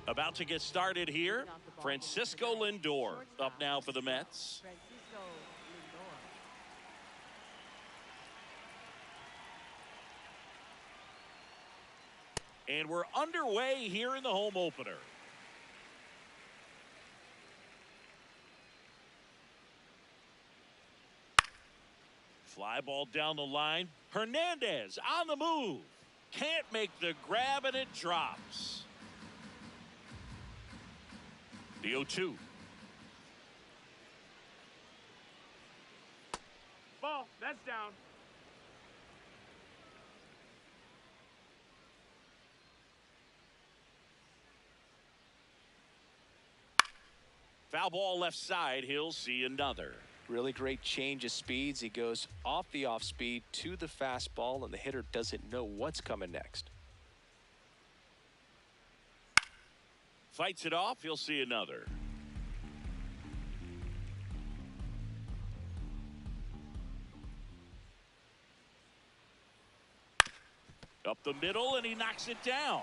About to get started here. Francisco Lindor up now for the Mets. And we're underway here in the home opener. Fly ball down the line. Hernandez on the move. Can't make the grab, and it drops. The 0-2. Ball, that's down. Foul ball left side. He'll see another. Really great change of speeds. He goes off the off speed to the fastball, and the hitter doesn't know what's coming next. Fights it off. He'll see another. Up the middle, and he knocks it down.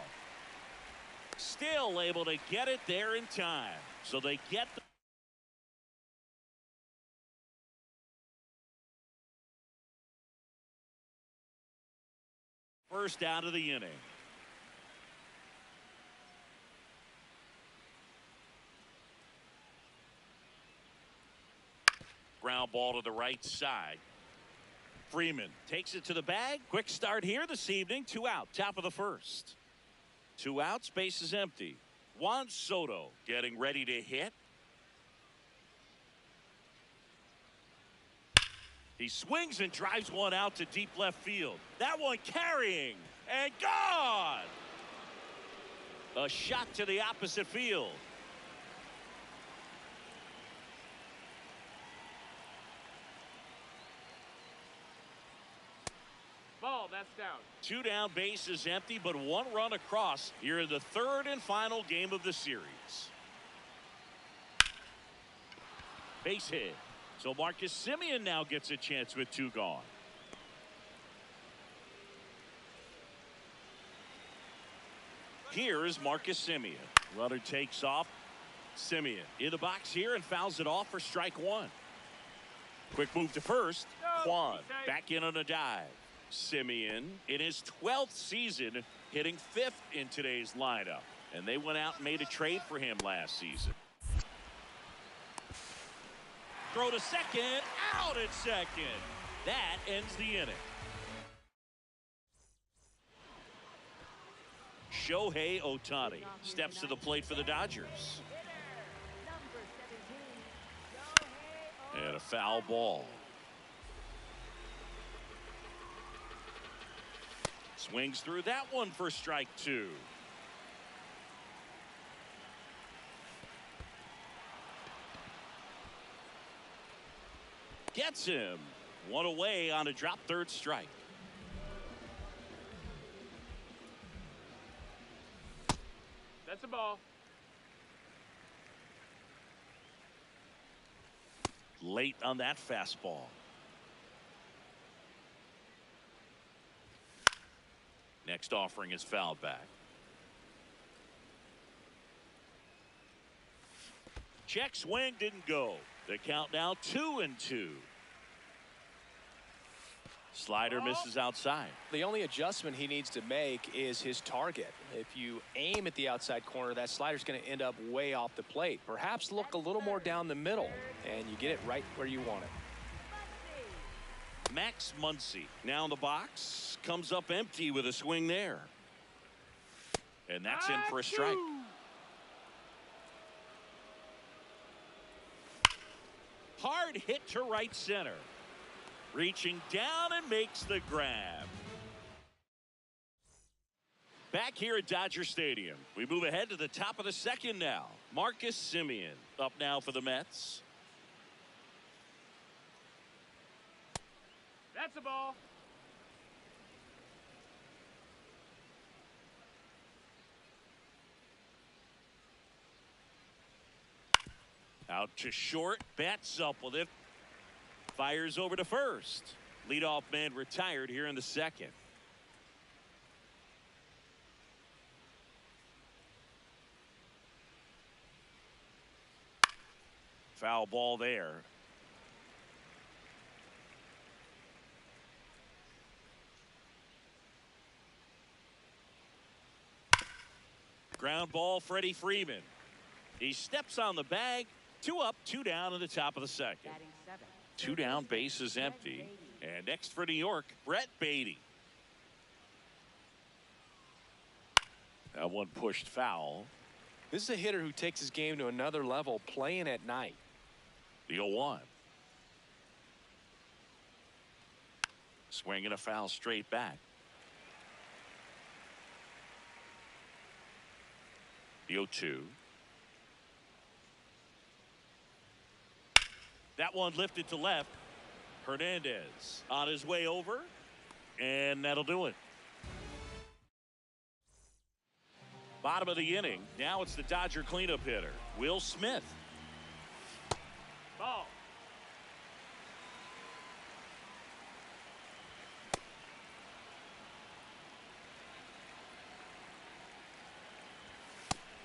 Still able to get it there in time. So they get the first out of the inning. Ground ball to the right side. Freeman takes it to the bag. Quick start here this evening. 2 out, top of the first. 2 outs, base is empty. Juan Soto getting ready to hit. He swings and drives one out to deep left field. That one carrying and gone. A shot to the opposite field. Ball, that's down. 2 down, base is empty, but 1 run across here in the 3rd and final game of the series. Base hit. So Marcus Semien now gets a chance with 2 gone. Here is Marcus Semien. Runner takes off. Semien in the box here and fouls it off for strike 1. Quick move to first. Juan back in on a dive. Semien in his 12th season hitting 5th in today's lineup. And they went out and made a trade for him last season. Throw to second, out at second. That ends the inning. Shohei Ohtani steps to the plate for the Dodgers. And a foul ball. Swings through that one for strike 2. Gets him. 1 away on a drop, 3rd strike. That's a ball. Late on that fastball. Next offering is fouled back. Check swing didn't go. The count now 2-2. Slider misses outside. The only adjustment he needs to make is his target. If you aim at the outside corner, that slider's going to end up way off the plate. Perhaps look a little more down the middle, and you get it right where you want it. Max Muncy now in the box. Comes up empty with a swing there. And that's in for a strike. Hard hit to right center. Reaching down and makes the grab. Back here at Dodger Stadium, we move ahead to the top of the 2nd now. Marcus Semien up now for the Mets. That's a ball. Out to short, bats up with it. Fires over to first. Leadoff man retired here in the 2nd. Foul ball there. Ground ball, Freddie Freeman. He steps on the bag. 2 up, 2 down in the top of the second. 2 down, base is empty. And next for New York, Brett Beatty. That one pushed foul. This is a hitter who takes his game to another level playing at night. The 0-1. Swinging a foul straight back. The 0-2. That one lifted to left. Hernandez on his way over. And that'll do it. Bottom of the inning. Now it's the Dodger cleanup hitter, Will Smith. Ball.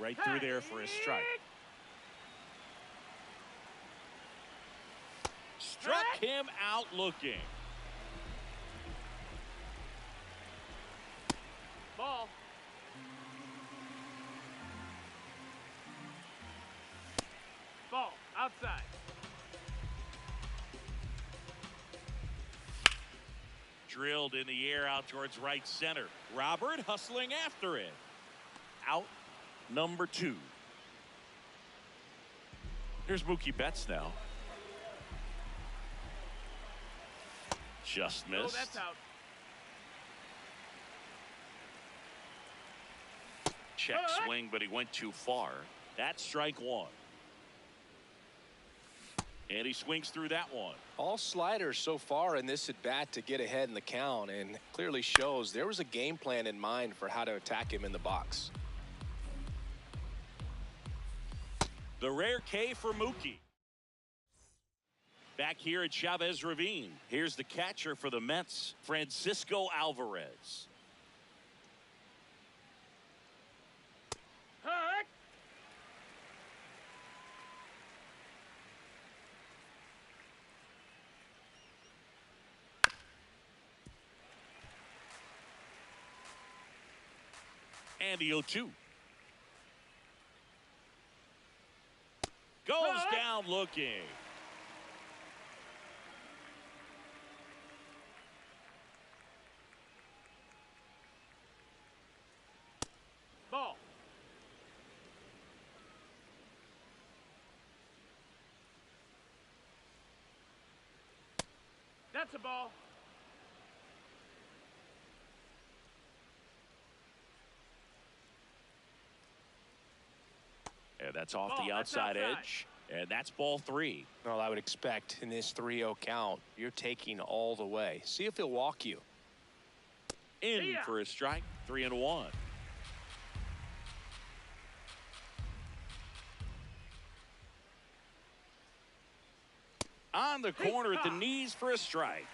Right through there for a strike. Struck him out looking. Ball. Ball. Outside. Drilled in the air out towards right center. Robert hustling after it. Out number 2. Here's Mookie Betts now. Just missed. Oh, that's out. Check swing, but he went too far. That's strike 1. And he swings through that one. All sliders so far in this at bat to get ahead in the count, and clearly shows there was a game plan in mind for how to attack him in the box. The rare K for Mookie. Back here at Chavez Ravine. Here's the catcher for the Mets, Francisco Alvarez. Hurt. And the 0-2. Goes down looking. Ball. That's a ball. And that's off Ball, the that's outside outside. edge. And that's ball 3. Well, I would expect in this 3-0 count, you're taking all the way. See if he'll walk you. In for a strike. 3-1. On the corner at the knees for a strike.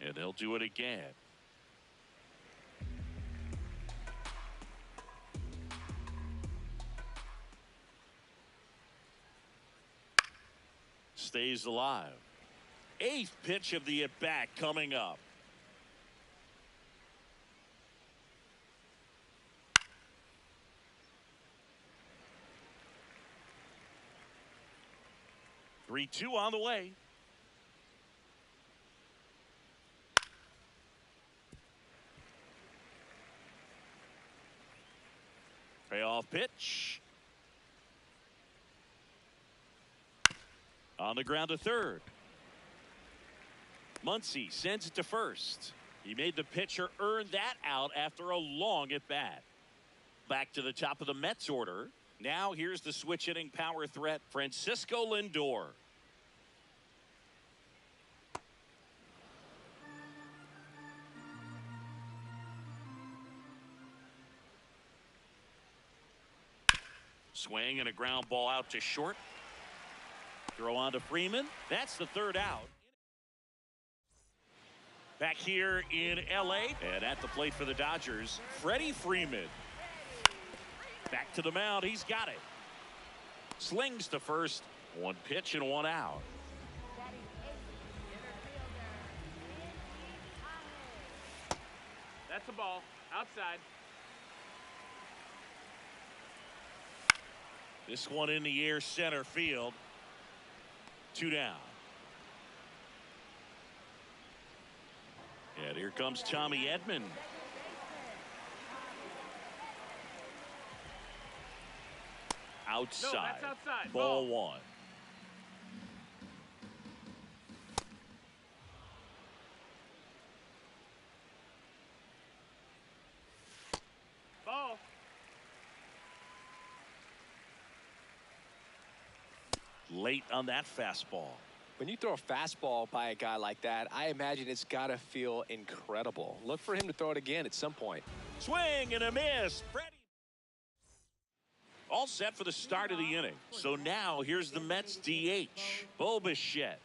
And they'll do it again. Stays alive. 8th pitch of the at-bat coming up. Three-two on the way. Payoff pitch. On the ground to third. Muncy sends it to first. He made the pitcher earn that out after a long at bat. Back to the top of the Mets order. Now here's the switch hitting power threat, Francisco Lindor. Swing and a ground ball out to short. Throw on to Freeman. That's the third out. Back here in L.A. and at the plate for the Dodgers, Freddie Freeman. Back to the mound. He's got it. Slings to first. One pitch and one out. That's a ball. Outside. This one in the air, center field. 2 down. And here comes Tommy Edman. Outside. No, that's outside. Ball 1. Ball. Late on that fastball. When you throw a fastball by a guy like that, I imagine it's got to feel incredible. Look for him to throw it again at some point. Swing and a miss. Freddie. All set for the start of the inning. So now here's the Mets DH, Bo Bichette.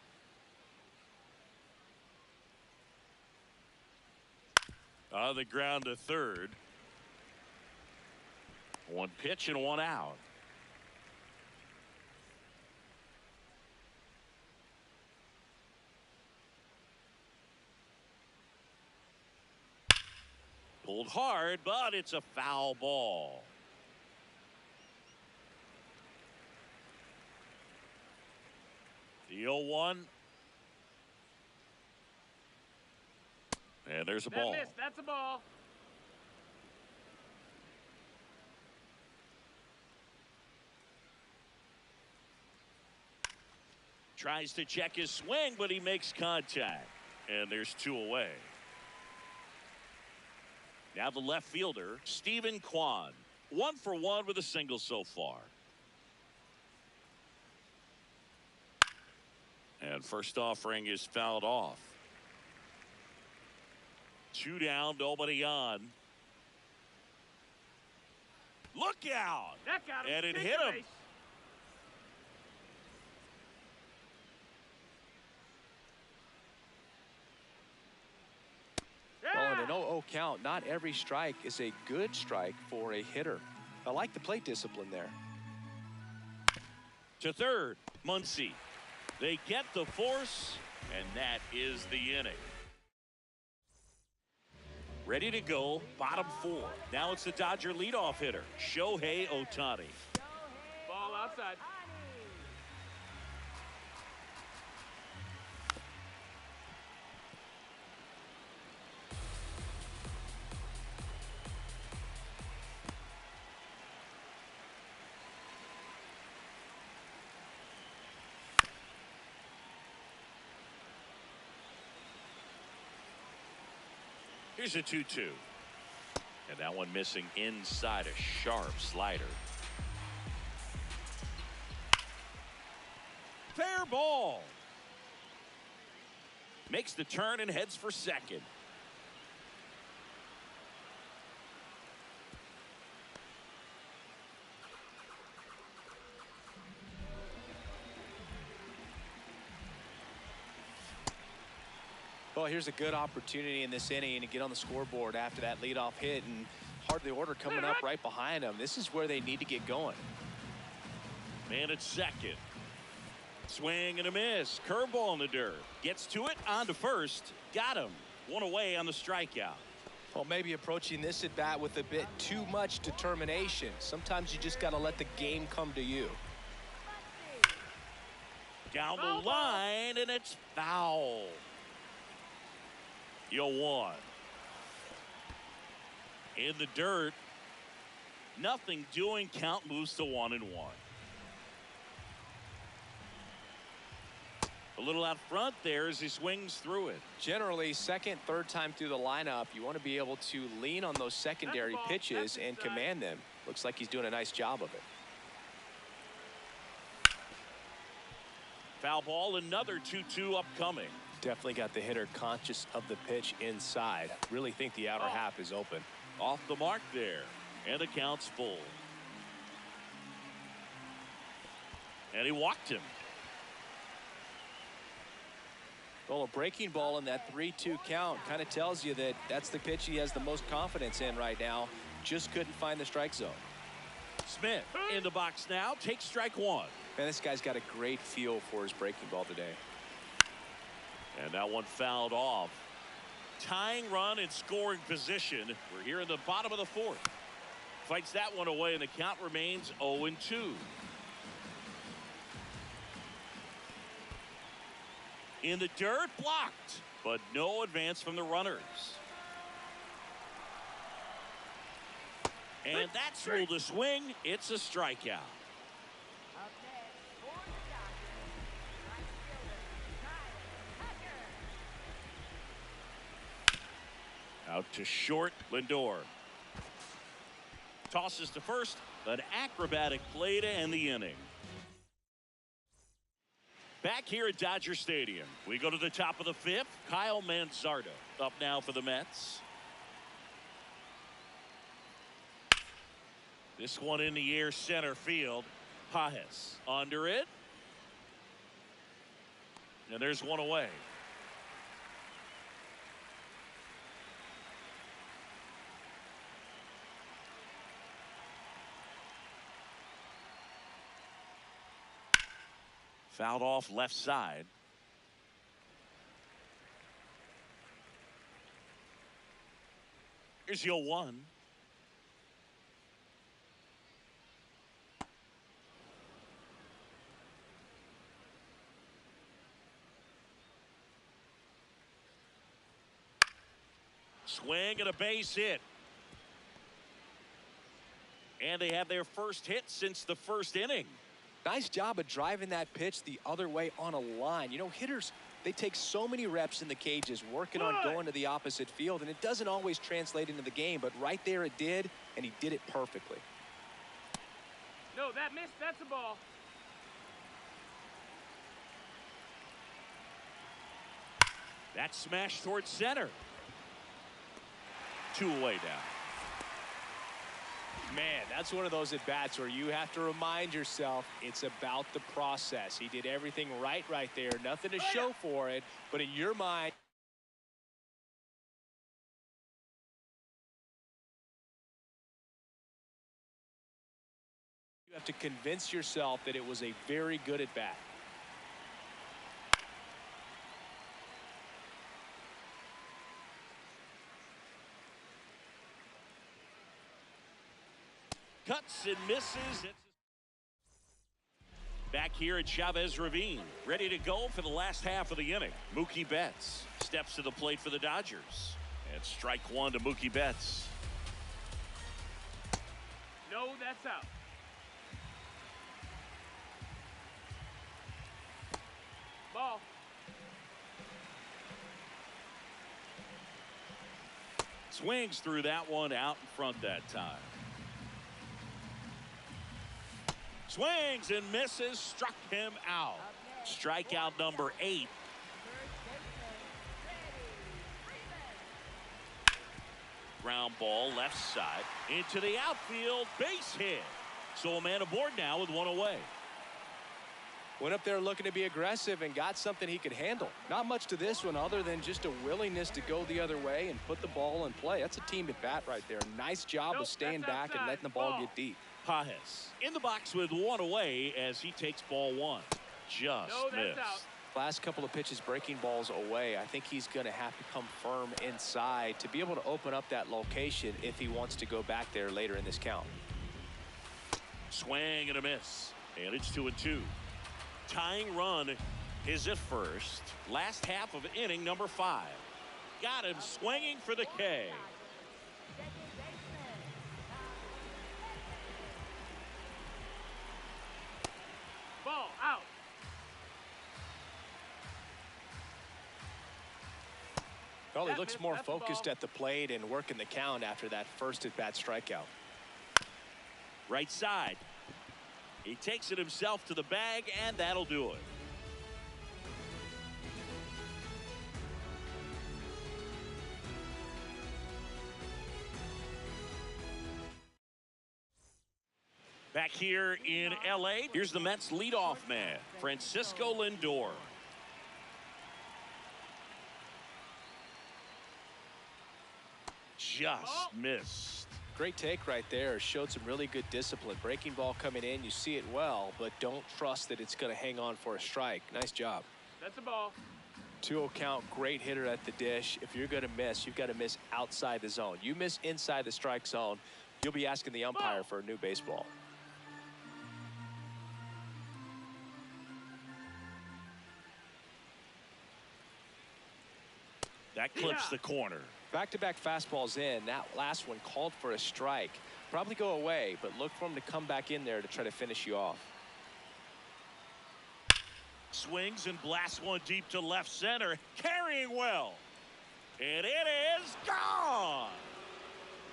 On the ground to third. One pitch and one out. Pulled hard, but it's a foul ball. The 0-1. And there's a ball. That missed. That's a ball. Tries to check his swing, but he makes contact. And there's 2 away. Now the left fielder, Stephen Kwan. 1 for 1 with a single so far. And first offering is fouled off. 2 down, nobody on. Look out! That got him. And it Take hit the him. base. Well, in Yeah. an 0-0 count, not every strike is a good strike for a hitter. I like the plate discipline there. To third, Muncy. They get the force, and that is the inning. Ready to go, bottom 4. Now it's the Dodger leadoff hitter, Shohei Ohtani. Ball outside. Here's a 2-2. And that one missing inside, a sharp slider. Fair ball. Makes the turn and heads for second. Well, here's a good opportunity in this inning to get on the scoreboard after that leadoff hit, and heart of the order coming up right behind them. This is where they need to get going. Man at second. Swing and a miss. Curveball in the dirt. Gets to it, on to first. Got him. 1 away on the strikeout. Well, maybe approaching this at bat with a bit too much determination. Sometimes you just got to let the game come to you. Down the line, and it's foul. 0-1. In the dirt. Nothing doing. Count moves to 1-1. A little out front there as he swings through it. Generally, second, third time through the lineup, you want to be able to lean on those secondary pitches and command them. Looks like he's doing a nice job of it. Foul ball, another 2-2 upcoming. Definitely got the hitter conscious of the pitch inside. Really think the outer half is open. Off the mark there, and the count's full. And he walked him. Well, a breaking ball in that 3-2 count kind of tells you that that's the pitch he has the most confidence in right now. Just couldn't find the strike zone. Smith in the box now. Takes strike one. Man, this guy's got a great feel for his breaking ball today. And that one fouled off. Tying run in scoring position. We're here in the bottom of the fourth. Fights that one away, and the count remains 0-2. In the dirt, blocked, but no advance from the runners. And that's ruled a swing. It's a strikeout. Out to short, Lindor. Tosses to first, an acrobatic play to end the inning. Back here at Dodger Stadium, we go to the top of the fifth. Kyle Manzardo up now for the Mets. This one in the air, center field. Pajes under it. And there's one away. Fouled off left side. Here's the 0-1. Swing and a base hit. And they have their first hit since the first inning. Nice job of driving that pitch the other way on a line. You know, hitters, they take so many reps in the cages working on going to the opposite field, and it doesn't always translate into the game, but right there it did, and he did it perfectly. No, that missed. That's a ball. That smash towards center. 2 away now. Man, that's one of those at-bats where you have to remind yourself it's about the process. He did everything right there. Nothing to show for it, but in your mind, you have to convince yourself that it was a very good at-bat. Cuts and misses. Back here at Chavez Ravine, ready to go for the last half of the inning. Mookie Betts steps to the plate for the Dodgers. And strike one to Mookie Betts. No, that's out. Ball. Swings through that one out in front that time. Swings and misses, struck him out. Strikeout number 8. Ground ball left side into the outfield, base hit. So a man aboard now with one away. Went up there looking to be aggressive and got something he could handle. Not much to this one other than just a willingness to go the other way and put the ball in play. That's a team at bat right there. Nice job of staying back and letting the ball get deep. Pajes in the box with one away as he takes ball one. Just missed. Out. Last couple of pitches breaking balls away. I think he's going to have to come firm inside to be able to open up that location if he wants to go back there later in this count. Swing and a miss. And it's 2-2. Tying run is at first. Last half of inning number 5. Got him swinging for the K. Ball out. Well, he looks more focused at the plate and working the count after that first at-bat strikeout. Right side. He takes it himself to the bag, and that'll do it. Back here in L.A., here's the Mets leadoff man, Francisco Lindor. just missed. Great take right there. Showed some really good discipline. Breaking ball coming in, you see it well, but don't trust that it's going to hang on for a strike. Nice job. That's a ball. 2-0 count, great hitter at the dish. If you're going to miss, you've got to miss outside the zone. You miss inside the strike zone, you'll be asking the umpire for a new baseball. That clips the corner. Back-to-back fastballs in. That last one called for a strike. Probably go away, but look for him to come back in there to try to finish you off. Swings and blasts one deep to left center. Carrying well. And it is gone.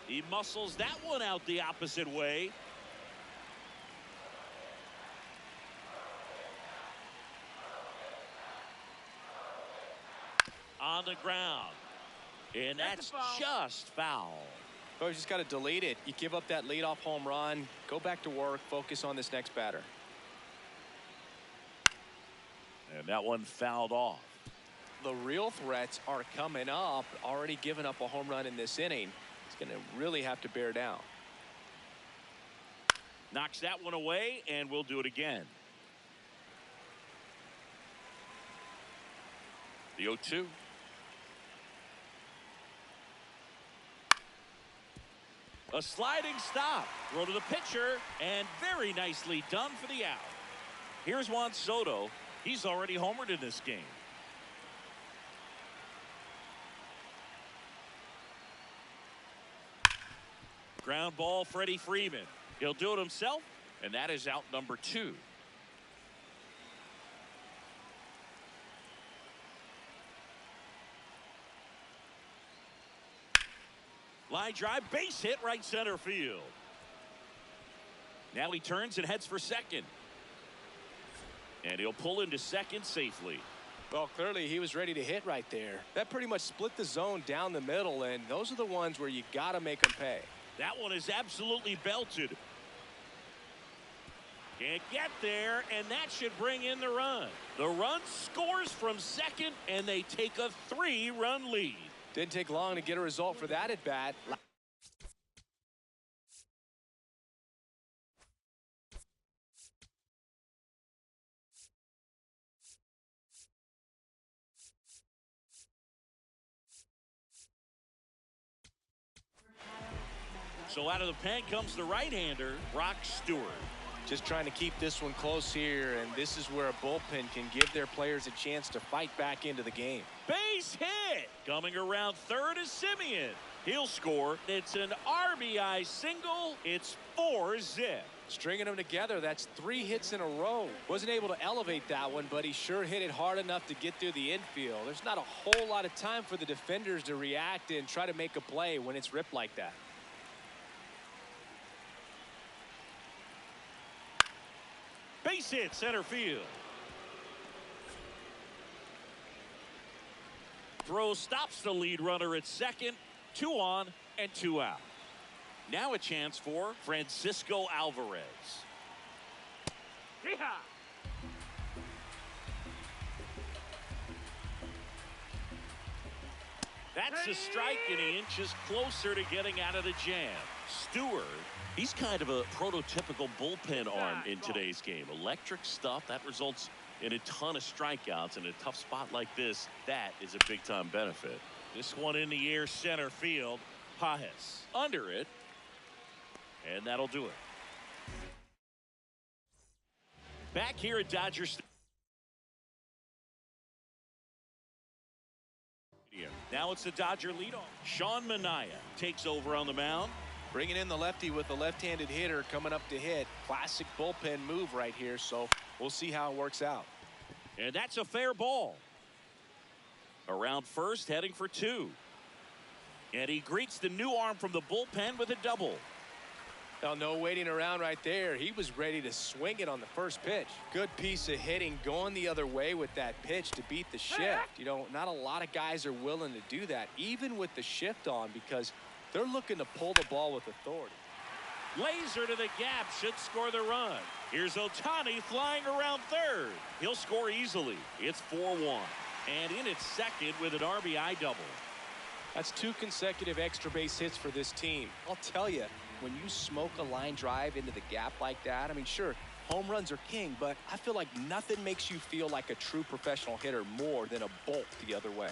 He muscles that one out the opposite way. On the ground. And that's just foul. Oh, you just got to delete it. You give up that leadoff home run. Go back to work. Focus on this next batter. And that one fouled off. The real threats are coming up. Already given up a home run in this inning. He's going to really have to bear down. Knocks that one away, and we'll do it again. The 0-2. A sliding stop. Throw to the pitcher, and very nicely done for the out. Here's Juan Soto. He's already homered in this game. Ground ball, Freddie Freeman. He'll do it himself, and that is out number 2. Line drive, base hit, right center field. Now he turns and heads for second. And he'll pull into second safely. Well, clearly he was ready to hit right there. That pretty much split the zone down the middle, and those are the ones where you got to make them pay. That one is absolutely belted. Can't get there, and that should bring in the run. The run scores from second, and they take a 3-run lead. Didn't take long to get a result for that at bat. So out of the pen comes the right-hander, Brock Stewart. Just trying to keep this one close here, and this is where a bullpen can give their players a chance to fight back into the game. Base hit! Coming around third is Semien. He'll score. It's an RBI single. It's 4-zip. Stringing them together, that's 3 hits in a row. Wasn't able to elevate that one, but he sure hit it hard enough to get through the infield. There's not a whole lot of time for the defenders to react and try to make a play when it's ripped like that. Base hit, center field. Throw stops the lead runner at second. 2 on and 2 out. Now a chance for Francisco Alvarez. Yeehaw! That's a strike, and he inches closer to getting out of the jam. Stewart, he's kind of a prototypical bullpen arm in today's game. Electric stuff that results in a ton of strikeouts. In a tough spot like this, that is a big-time benefit. This one in the air, center field. Pajes under it, and that'll do it. Back here at Dodger Stadium. Now it's the Dodger leadoff. Sean Manaea takes over on the mound. Bringing in the lefty with the left-handed hitter coming up to hit. Classic bullpen move right here, so we'll see how it works out. And that's a fair ball. Around first, heading for 2. And he greets the new arm from the bullpen with a double. Now, no waiting around right there. He was ready to swing it on the first pitch. Good piece of hitting, going the other way with that pitch to beat the shift. You know, not a lot of guys are willing to do that, even with the shift on, because they're looking to pull the ball with authority. Laser to the gap should score the run. Here's Ohtani flying around third. He'll score easily. It's 4-1. And in at second with an RBI double. That's 2 consecutive extra base hits for this team. I'll tell you, when you smoke a line drive into the gap like that, I mean, sure, home runs are king, but I feel like nothing makes you feel like a true professional hitter more than a bolt the other way.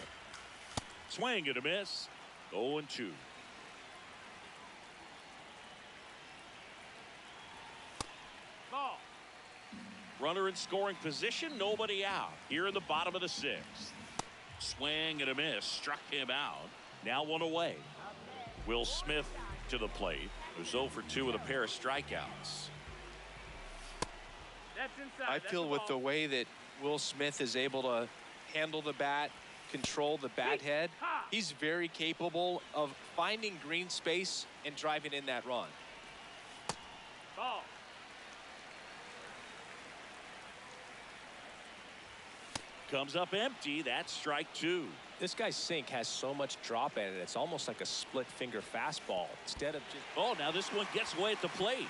Swing and a miss. 0-2. Ball. Runner in scoring position, nobody out. Here in the bottom of the 6th. Swing and a miss. Struck him out. Now 1 away. Will Smith to the plate. Who's 0 for 2 with a pair of strikeouts. That's inside. I That's feel the with ball. the way that Will Smith is able to handle the bat, control the bat head, he's very capable of finding green space and driving in that run. Ball. Comes up empty. That's strike 2. This guy's sink has so much drop in it, it's almost like a split finger fastball instead of just. Oh, now this one gets away at the plate.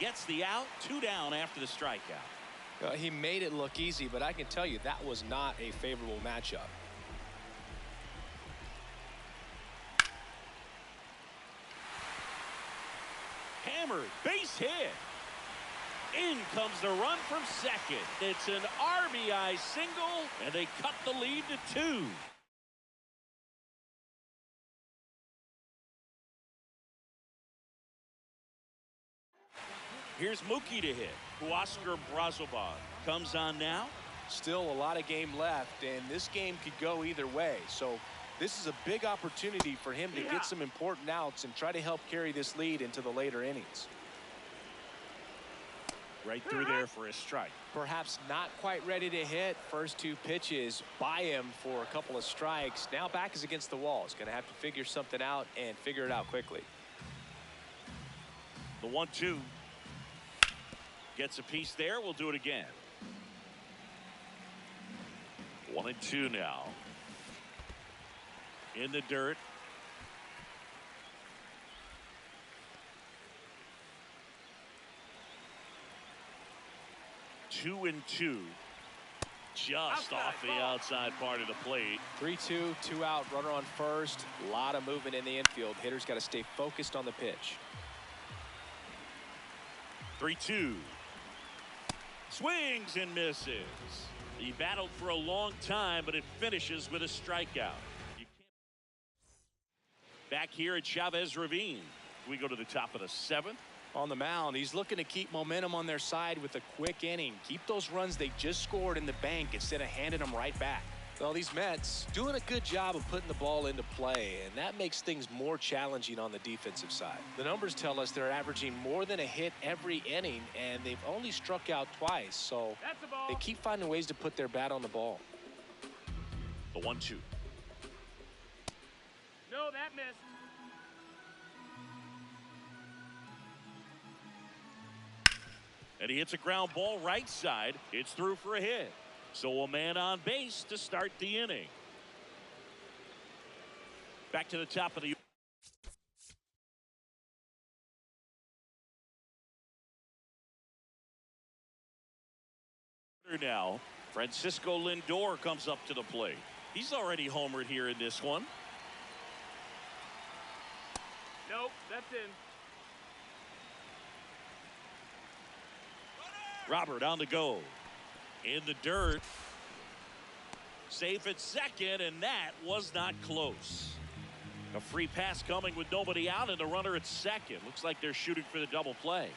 Gets the out. 2 down after the strikeout. He made it look easy, but I can tell you that was not a favorable matchup. Hammered. Base hit. In comes the run from second. It's an RBI single, and they cut the lead to 2. Here's Mookie to hit. Huascar Brazoban comes on now. Still a lot of game left, and this game could go either way. So this is a big opportunity for him to get some important outs and try to help carry this lead into the later innings. Right through there for a strike. Perhaps not quite ready to hit. First 2 pitches by him for a couple of strikes. Now back is against the wall. He's going to have to figure something out and figure it out quickly. The 1-2. Gets a piece there. We'll do it again. 1-2 now. In the dirt. Two and 2. Just off the outside part of the plate. 3-2, 2 out, runner on first. A lot of movement in the infield. Hitter's got to stay focused on the pitch. 3-2. Swings and misses. He battled for a long time, but it finishes with a strikeout. Back here at Chavez Ravine. We go to the top of the 7th. On the mound, he's looking to keep momentum on their side with a quick inning. Keep those runs they just scored in the bank instead of handing them right back. Well, these Mets doing a good job of putting the ball into play, and that makes things more challenging on the defensive side. The numbers tell us they're averaging more than a hit every inning, and they've only struck out twice, so they keep finding ways to put their bat on the ball. The 1-2. No, that missed. And he hits a ground ball right side. It's through for a hit. So a man on base to start the inning. Back to the top of the now. Francisco Lindor comes up to the plate. He's already homered here in this one. Nope, that's in. Robert on the go. In the dirt. Safe at second, and that was not close. A free pass coming with nobody out, and the runner at second. Looks like they're shooting for the double play.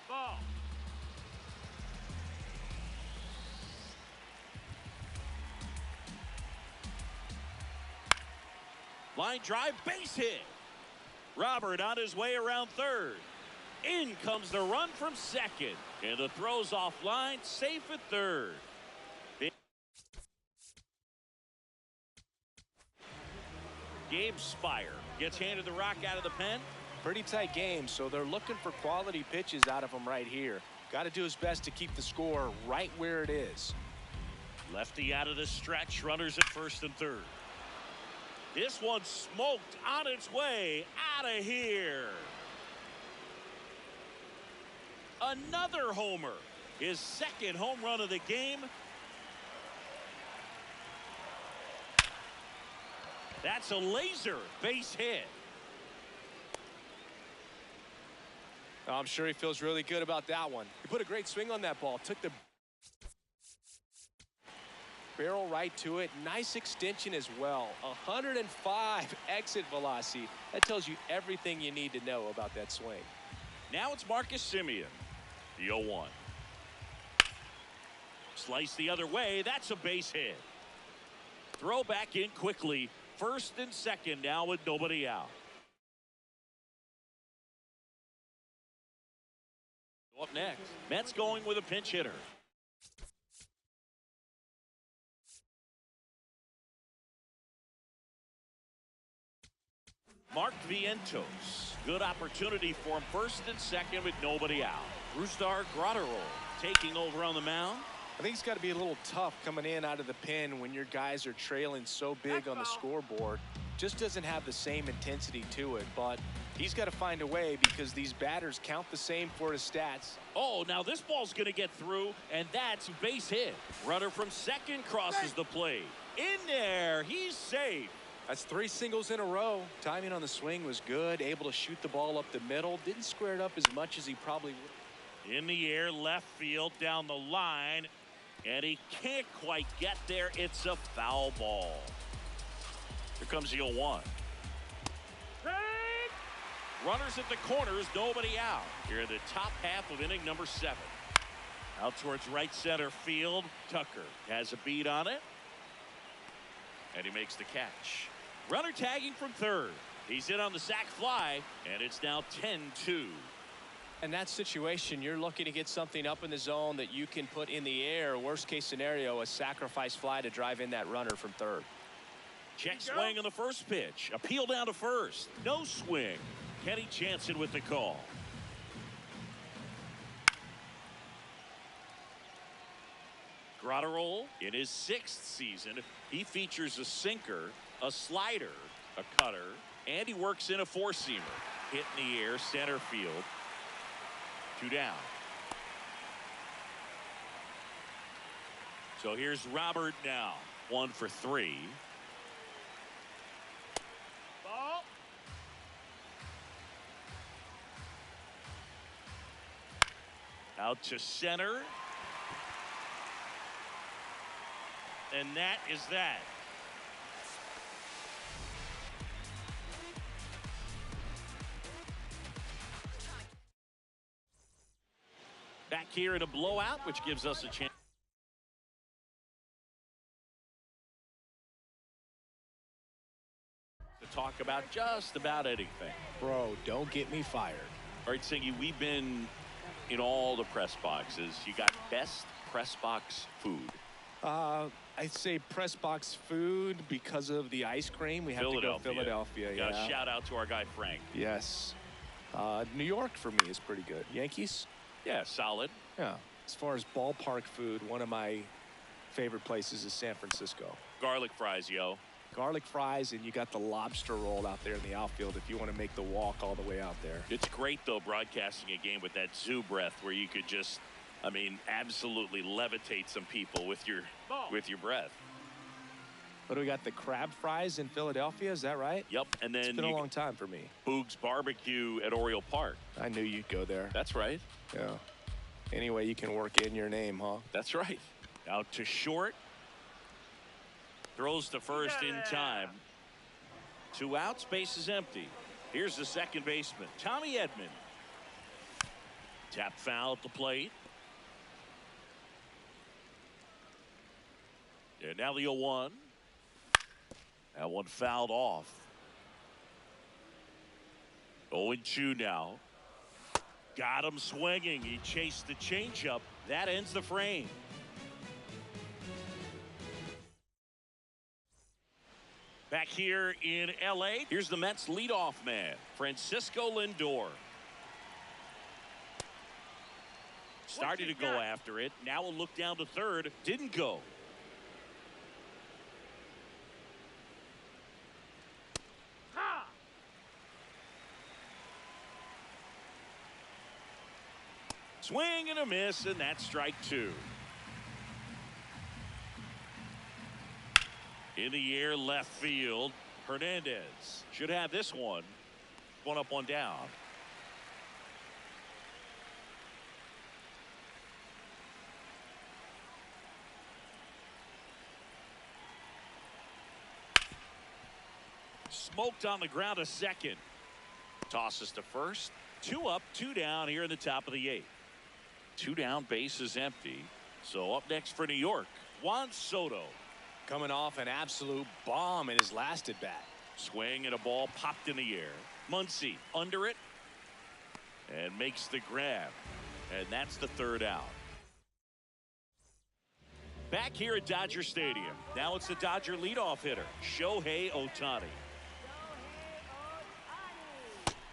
Ball. Line drive, base hit. Robert on his way around third. In comes the run from second. And the throw's offline, safe at third. Gabe Spire gets handed the rock out of the pen. Pretty tight game, so they're looking for quality pitches out of him right here. Got to do his best to keep the score right where it is. Lefty out of the stretch, runners at first and third. This one smoked on its way out of here. Another homer. His second home run of the game. That's a laser base hit. I'm sure he feels really good about that one. He put a great swing on that ball. Took the barrel right to it. Nice extension as well. 105 exit velocity. That tells you everything you need to know about that swing. Now it's Marcus Semien. The 0-1. Slice the other way. That's a base hit. Throw back in quickly. First and second now with nobody out. Up next, Mets going with a pinch hitter. Mark Vientos. Good opportunity for him first and second with nobody out. Brusdar Graterol taking over on the mound. I think it's got to be a little tough coming in out of the pen when your guys are trailing so big on the scoreboard. Just doesn't have the same intensity to it, but he's got to find a way because these batters count the same for his stats. Oh, now this ball's going to get through, and that's base hit. Runner from second crosses the plate. In there, he's safe. That's 3 singles in a row. Timing on the swing was good. Able to shoot the ball up the middle. Didn't square it up as much as he probably would. In the air, left field, down the line. And he can't quite get there. It's a foul ball. Here comes the 0-1. Runners at the corners, nobody out. Here in the top half of inning number 7. Out towards right center field. Tucker has a beat on it. And he makes the catch. Runner tagging from third. He's in on the sac fly, and it's now 10-2. In that situation, you're looking to get something up in the zone that you can put in the air. Worst case scenario, a sacrifice fly to drive in that runner from third. Check swing on the first pitch. Appeal down to first. No swing. Kenny Jansen with the call. Graterol in his 6th season. He features a sinker, a slider, a cutter, and he works in a 4-seamer. Hit in the air, center field. 2 down. So here's Robert now. 1 for 3. Ball. Out to center. And that is that. Back here in a blowout, which gives us a chance to talk about just about anything. Bro, don't get me fired. All right, Singy, we've been in all the press boxes. You got best press box food. I'd say press box food because of the ice cream. We have to go Philadelphia. Yeah. Shout out to our guy Frank. Yes. New York for me is pretty good. Yankees? Yeah, solid. Yeah. As far as ballpark food, one of my favorite places is San Francisco. Garlic fries, yo. Garlic fries, and you got the lobster roll out there in the outfield if you want to make the walk all the way out there. It's great, though, broadcasting a game with that zoo breath where you could just, I mean, absolutely levitate some people with your breath. What do we got? The crab fries in Philadelphia, is that right? Yep, and then it's been a long time for me. Boog's Barbecue at Oriole Park. I knew you'd go there. That's right. Yeah. Anyway, you can work in your name, huh? That's right. Out to short. Throws to first in time. 2 outs, base is empty. Here's the second baseman, Tommy Edman. Tap foul at the plate. And now the 0-1. That one fouled off. 0-2 now. Got him swinging. He chased the changeup. That ends the frame. Back here in L.A., here's the Mets leadoff man, Francisco Lindor. Started to go after it. Now a look down to third. Didn't go. Swing and a miss, and that's strike two. In the air, left field. Hernandez should have this one. One up, one down. Smoked on the ground to second. Tosses to first. Two up, two down here in the top of the eighth. Two down, base is empty. So up next for New York, Juan Soto. Coming off an absolute bomb in his last at bat. Swing and a ball popped in the air. Muncy under it and makes the grab. And that's the third out. Back here at Dodger Stadium. Now it's the Dodger leadoff hitter, Shohei Ohtani.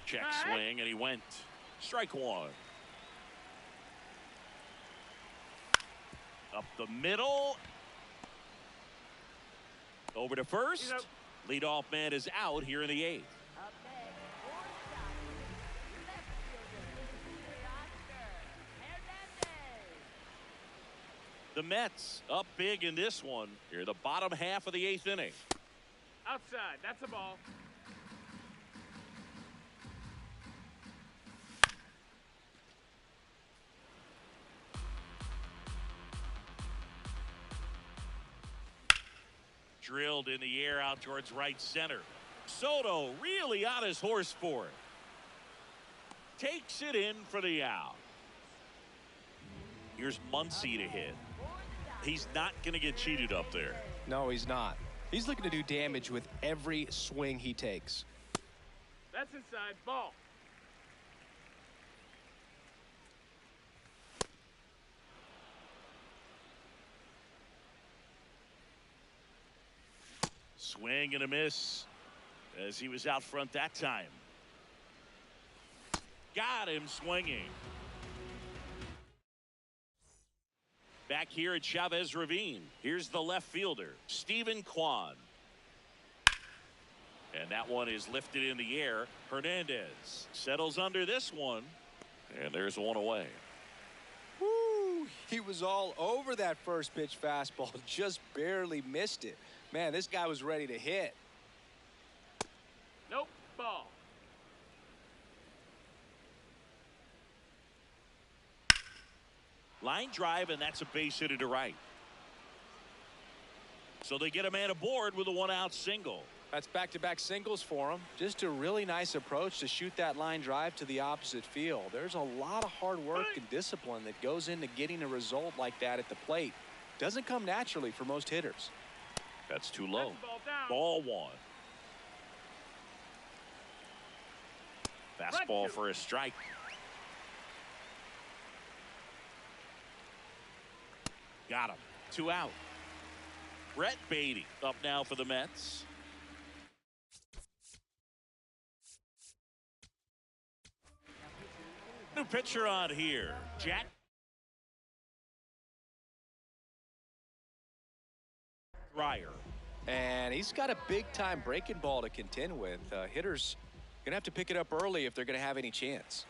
Check swing, and he went. Strike one. Up the middle. Over to first. Leadoff man is out here in the eighth. The Mets up big in this one. Here, the bottom half of the eighth inning. Outside. That's a ball. Drilled in the air out towards right center. Soto really on his horse for it. Takes it in for the out. Here's Muncy to hit. He's not going to get cheated up there. No, he's not. He's looking to do damage with every swing he takes. That's inside. Ball. Swing and a miss as he was out front that time. Got him swinging. Back here at Chavez Ravine. Here's the left fielder, Stephen Kwan. And that one is lifted in the air. Hernandez settles under this one. And there's one away. Woo! He was all over that first pitch fastball. Just barely missed it. Man, this guy was ready to hit. Nope. Ball. Line drive, and that's a base hit to right. So they get a man aboard with a one-out single. That's back-to-back singles for him. Just a really nice approach to shoot that line drive to the opposite field. There's a lot of hard work and discipline that goes into getting a result like that at the plate. Doesn't come naturally for most hitters. That's too low. Ball Ball one. Fastball for a strike. Got him. Two out. Brett Beatty up now for the Mets. New pitcher on here, Jack Dreyer. And he's got a big-time breaking ball to contend with. Hitters going to have to pick it up early if they're going to have any chance.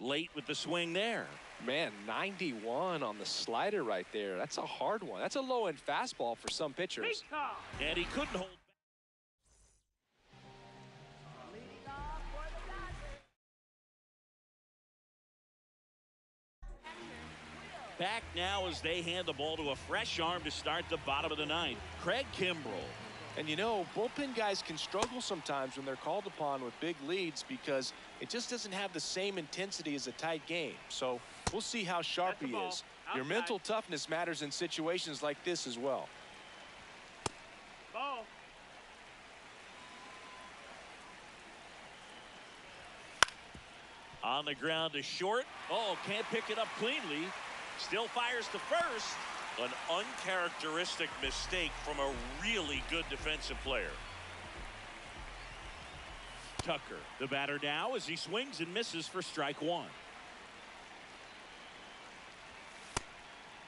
Late with the swing there. Man, 91 on the slider right there. That's a hard one. That's a low-end fastball for some pitchers. And he couldn't hold back now as they hand the ball to a fresh arm to start the bottom of the ninth, Craig Kimbrell. And you know, bullpen guys can struggle sometimes when they're called upon with big leads because it just doesn't have the same intensity as a tight game. So we'll see how sharp he is. Your mental toughness matters in situations like this as well. Ball. On the ground to short. Oh, can't pick it up cleanly. Still fires to first. An uncharacteristic mistake from a really good defensive player. Tucker, the batter now as he swings and misses for strike one.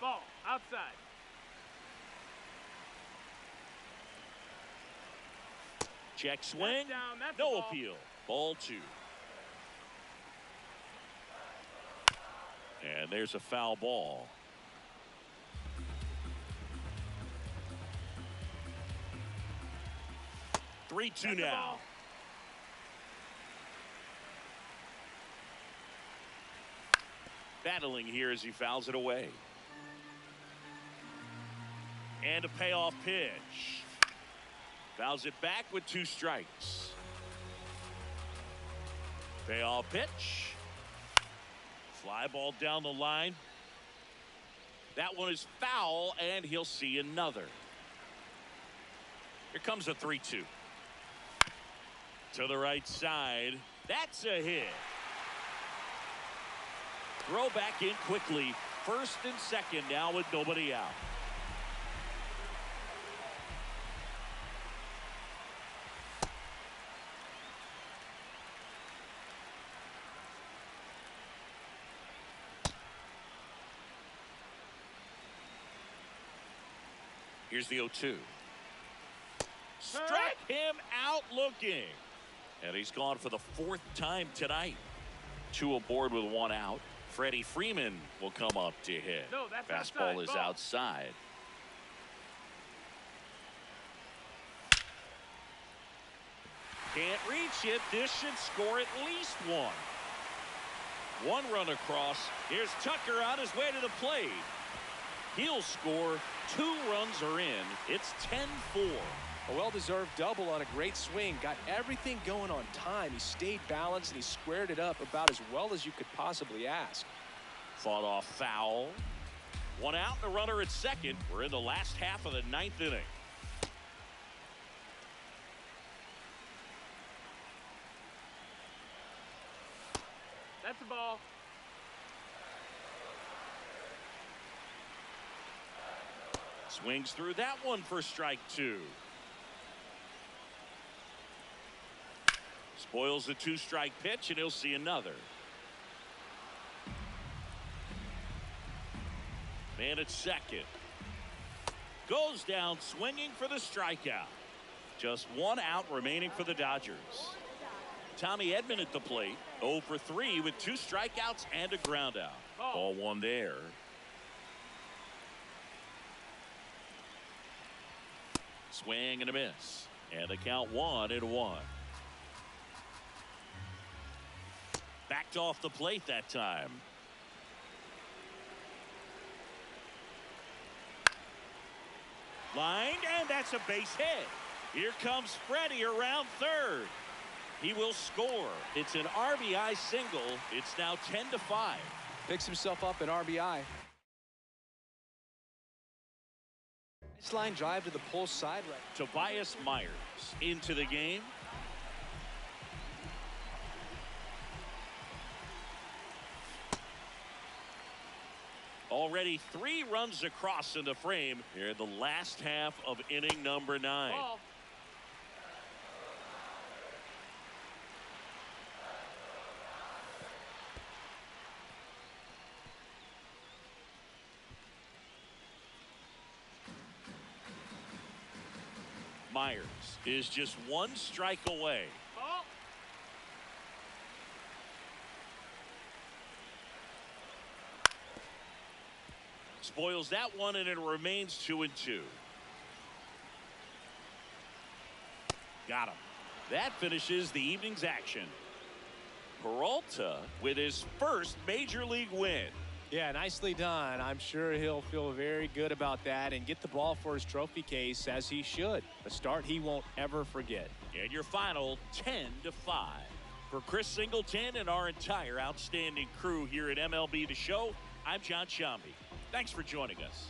Ball. Outside. Check swing. That's down. That's No a ball. appeal. Ball 2. And there's a foul ball. That's 3-2 now. Battling here as he fouls it away. And a payoff pitch. Fouls it back with 2 strikes. Payoff pitch. Fly ball down the line. That one is foul, and he'll see another. Here comes a 3-2. To the right side. That's a hit. Throw back in quickly. First and second now with nobody out. Here's the 0-2. Struck him out looking. And he's gone for the 4th time tonight. 2 aboard with 1 out. Freddie Freeman will come up to hit. No, that's fastball outside. is Ball. outside. Can't reach it. This should score at least 1. 1 run across. Here's Tucker on his way to the plate. He'll score. 2 runs are in. It's 10-4. A well-deserved double on a great swing. Got everything going on time. He stayed balanced and he squared it up about as well as you could possibly ask. Fought off foul. 1 out and a runner at second. We're in the last half of the 9th inning. That's a ball. Swings through that one for strike 2. Spoils the 2-strike pitch, and he'll see another. Man at second. Goes down swinging for the strikeout. Just 1 out remaining for the Dodgers. Tommy Edman at the plate. 0 for 3 with 2 strikeouts and a ground out. Ball 1 there. Swing and a miss. And the count 1-1. Backed off the plate that time. Lined, and that's a base hit. Here comes Freddie around third. He will score. It's an RBI single. It's now 10-5. Picks himself up an RBI. Nice line drive to the pull side right. Tobias Myers into the game. Already 3 runs across in the frame here in the last half of inning number 9. Ball. Myers is just 1 strike away. Ball. Spoils that one, and it remains 2-2. Got him. That finishes the evening's action. Peralta with his first major league win. Yeah, nicely done. I'm sure he'll feel very good about that and get the ball for his trophy case, as he should. A start he won't ever forget. And your final 10-5. For Chris Singleton and our entire outstanding crew here at MLB The Show, I'm John Shambi. Thanks for joining us.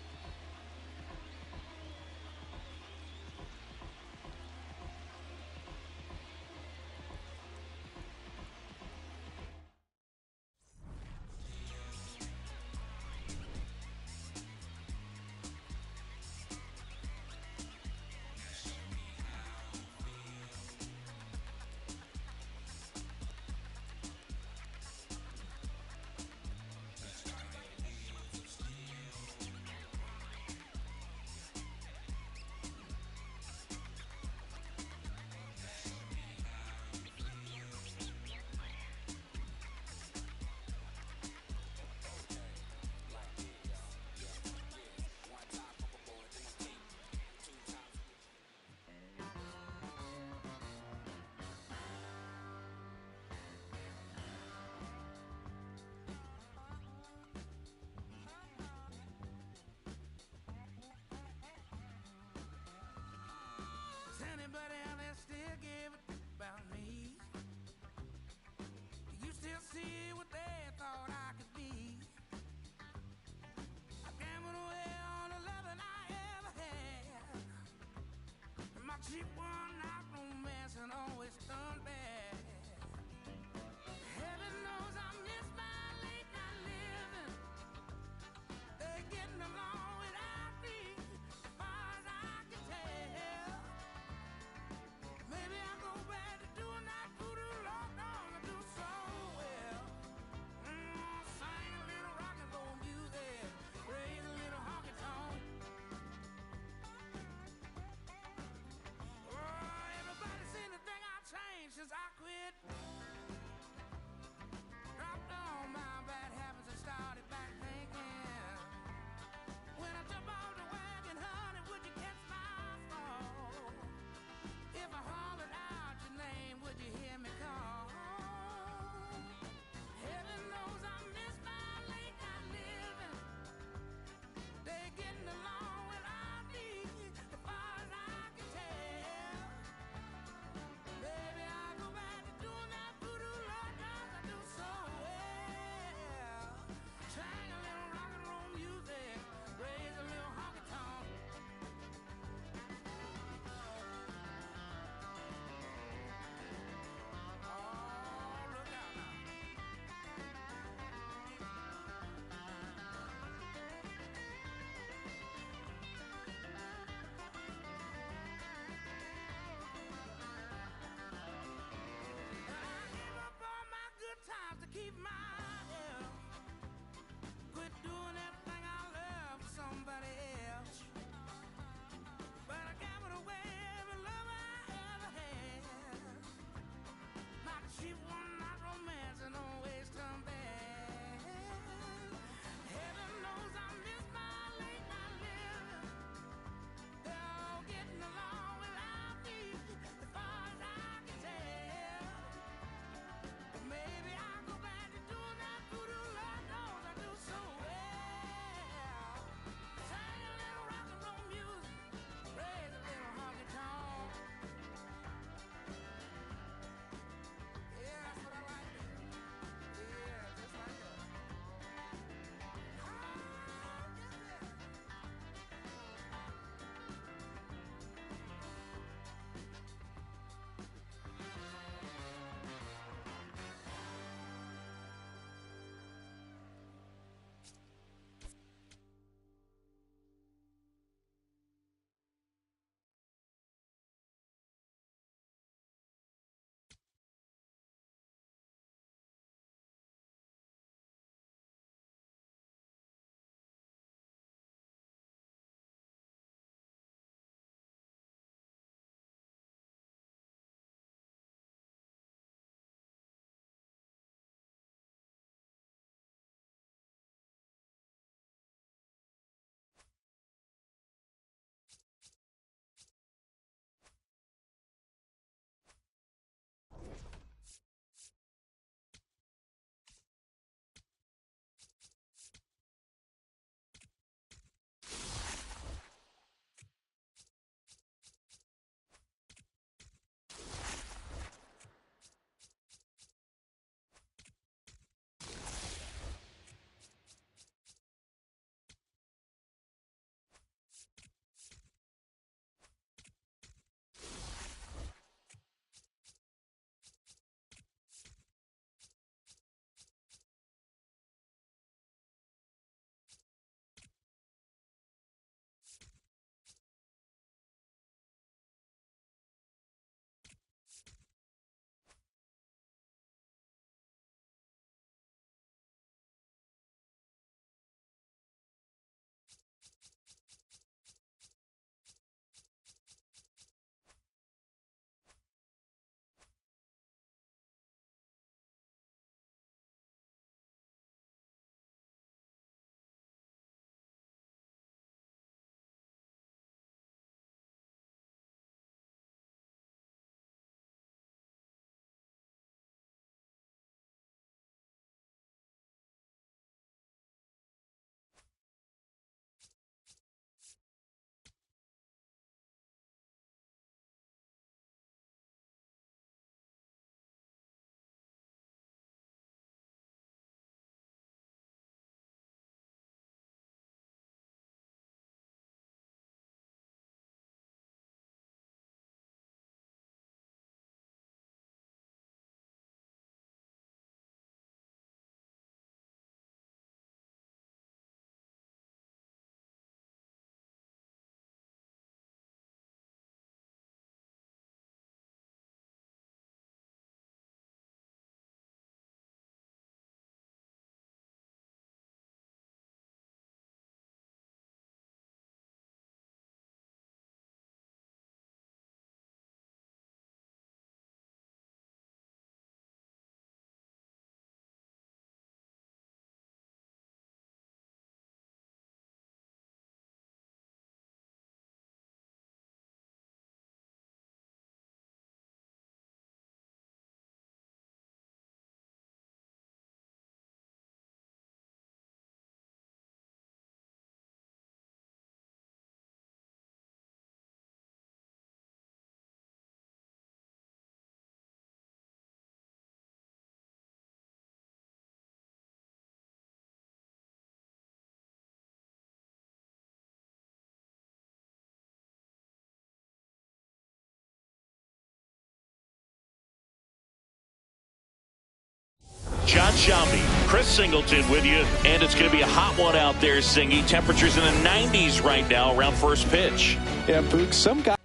Shambi. Chris Singleton with you, and it's going to be a hot one out there, Singy. Temperatures in the 90s right now around first pitch. Yeah, Boog, some guys.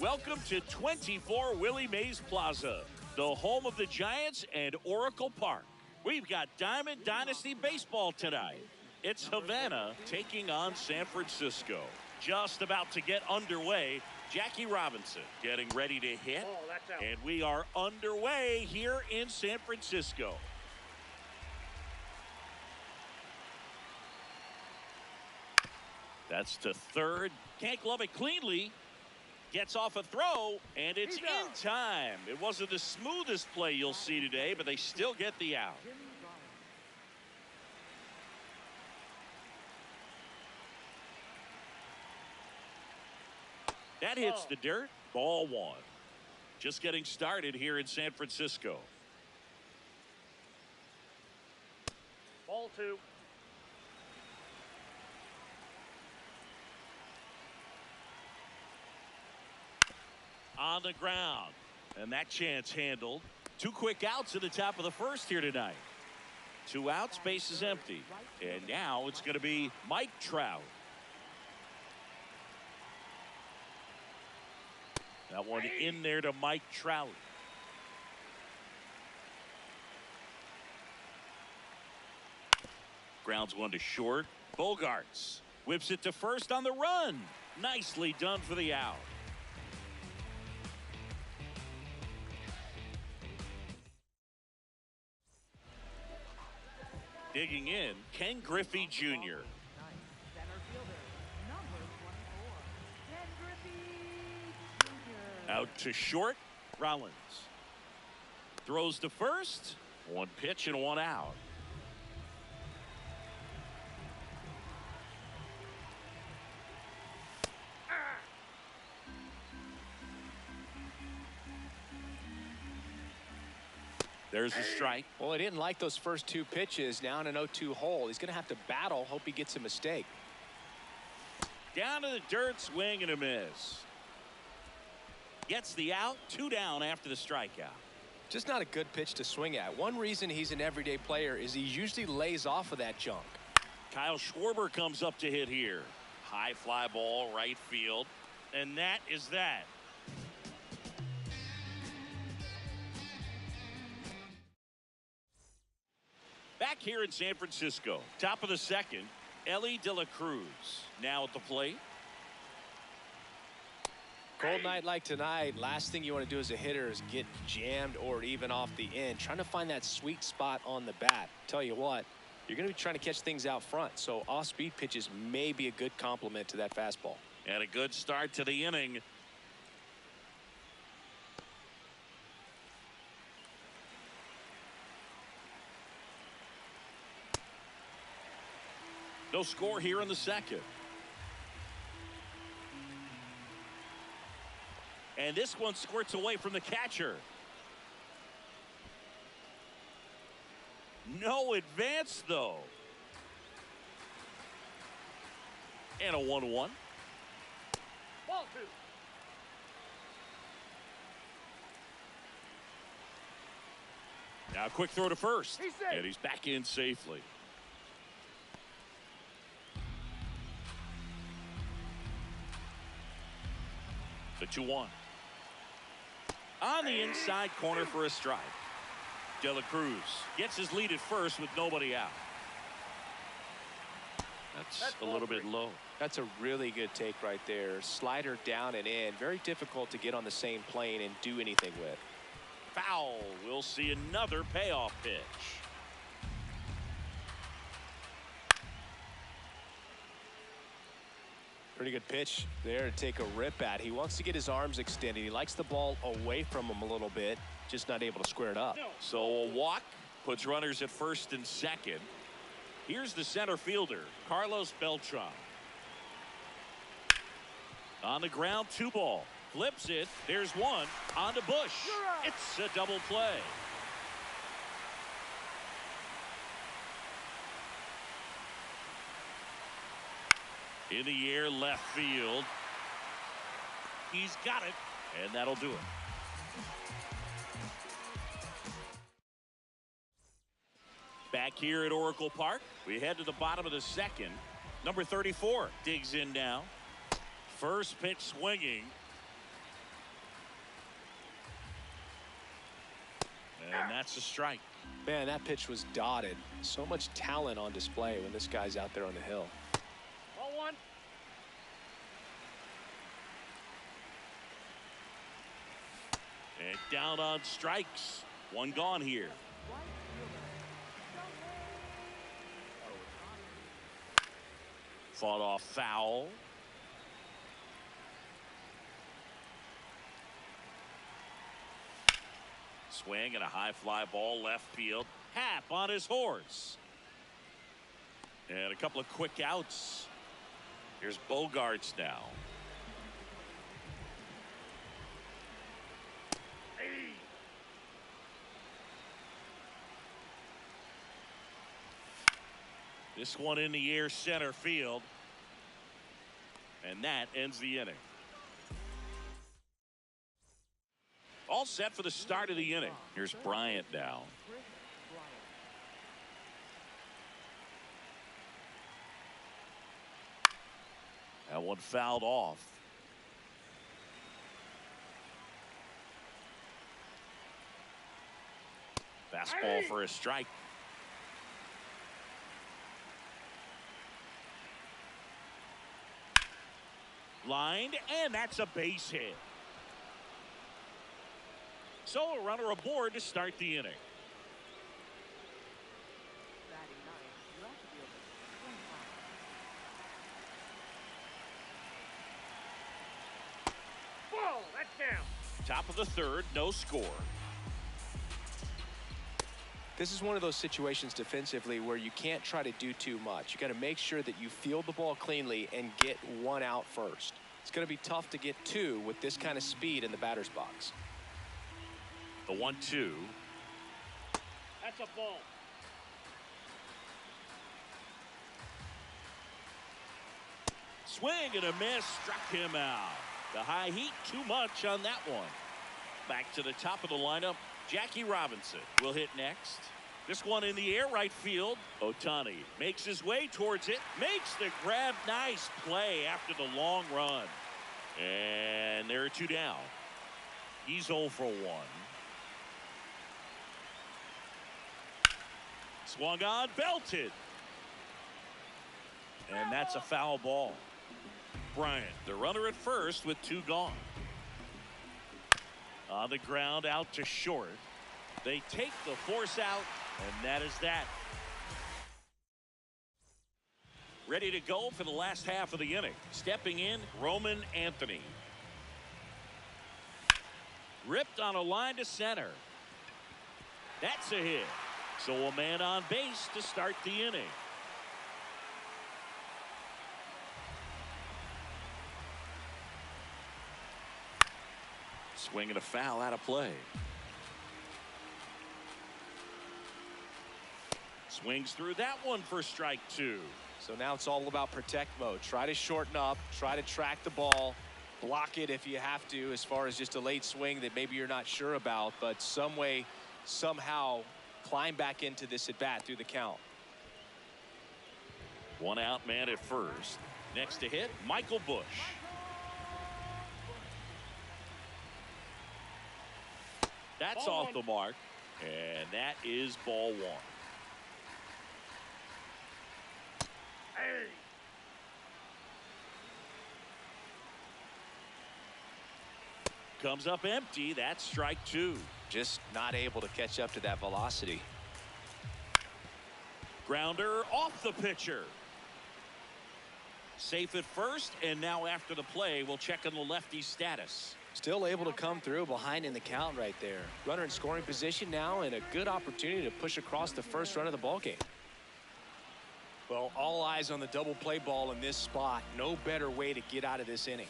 Welcome to 24 Willie Mays Plaza, the home of the Giants and Oracle Park. We've got Diamond Dynasty Baseball tonight. It's Havana taking on San Francisco. Just about to get underway. Jackie Robinson getting ready to hit. And we are underway here in San Francisco. That's to third. Can't glove it cleanly. Gets off a throw, and it's in time. It wasn't the smoothest play you'll see today, but they still get the out. That hits the dirt. Ball one. Just getting started here in San Francisco. Ball two. On the ground, and that chance handled. Two quick outs at the top of the first here tonight. 2 outs, base is empty, and now it's going to be Mike Trout. That one in there to Mike Trout. Grounds one to short. Bogarts whips it to first on the run. Nicely done for the out. Digging in, Ken Griffey Jr. Out to short, Rollins. Throws to first. One pitch and one out. There's a strike. Well, he didn't like those first two pitches. Now in an 0-2 hole. He's going to have to battle. Hope he gets a mistake. Down to the dirt, swing and a miss. Gets the out, 2 down after the strikeout. Just not a good pitch to swing at. One reason he's an everyday player is he usually lays off of that junk. Kyle Schwarber comes up to hit here. High fly ball, right field. And that is that. Back here in San Francisco, top of the second, Ellie De La Cruz now at the plate. Cold night like tonight, last thing you want to do as a hitter is get jammed or even off the end. Trying to find that sweet spot on the bat. Tell you what, you're going to be trying to catch things out front, so off-speed pitches may be a good complement to that fastball. And a good start to the inning. No score here in the second. And this one squirts away from the catcher. No advance, though. And a 1-1. Ball 2. Now a quick throw to first. He's safe. And he's back in safely. The 2-1. On the inside corner for a strike. De La Cruz gets his lead at first with nobody out. That's a little bit low. That's a really good take right there. Slider down and in. Very difficult to get on the same plane and do anything with. Foul. We'll see another payoff pitch. Pretty good pitch there to take a rip at. He wants to get his arms extended. He likes the ball away from him a little bit, just not able to square it up. So a walk puts runners at first and second. Here's the center fielder, Carlos Beltran. On the ground, 2 ball. Flips it. There's one. On to Bush. It's a double play. In the air, left field. He's got it, and that'll do it. Back here at Oracle Park, we head to the bottom of the second. Number 34 digs in now. First pitch swinging. And that's a strike. Man, that pitch was dotted. So much talent on display when this guy's out there on the hill. Ball 1. And down on strikes. One gone here. Fought off foul. Swing and a high fly ball left field. Happ on his horse. And a couple of quick outs. Here's Bogarts now. This one in the air, center field. And that ends the inning. All set for the start of the inning. Here's Bryant now. That one fouled off. Fastball for a strike. Lined, and that's a base hit. So a runner aboard to start the inning. Ball, that's down. Top of the third, no score. This is one of those situations defensively where you can't try to do too much. You got to make sure that you field the ball cleanly and get one out first. It's going to be tough to get two with this kind of speed in the batter's box. The 1-2. That's a ball. Swing and a miss, struck him out. The high heat, too much on that one. Back to the top of the lineup, Jackie Robinson will hit next. This one in the air, right field. Ohtani makes his way towards it, makes the grab. Nice play after the long run. And there are two down. He's 0 for 1. Swung on, belted. And that's a foul ball. Bryant, the runner at first with 2 gone. On the ground, out to short. They take the force out, and that is that. Ready to go for the last half of the inning. Stepping in, Roman Anthony. Ripped on a line to center. That's a hit. So a man on base to start the inning. Swing and a foul out of play. Swings through that one for strike 2. So now it's all about protect mode. Try to shorten up, try to track the ball, block it if you have to, as far as just a late swing that maybe you're not sure about, but some way, somehow climb back into this at bat through the count. 1 out, man at first. Next to hit, Michael Bush. That's Ball off one. the mark, and that is ball 1. Hey. Comes up empty. That's strike 2. Just not able to catch up to that velocity. Grounder off the pitcher. Safe at first, and now after the play, we'll check on the lefty's status. Still able to come through behind in the count right there. Runner in scoring position now, and a good opportunity to push across the first run of the ball game. Well, all eyes on the double play ball in this spot. No better way to get out of this inning.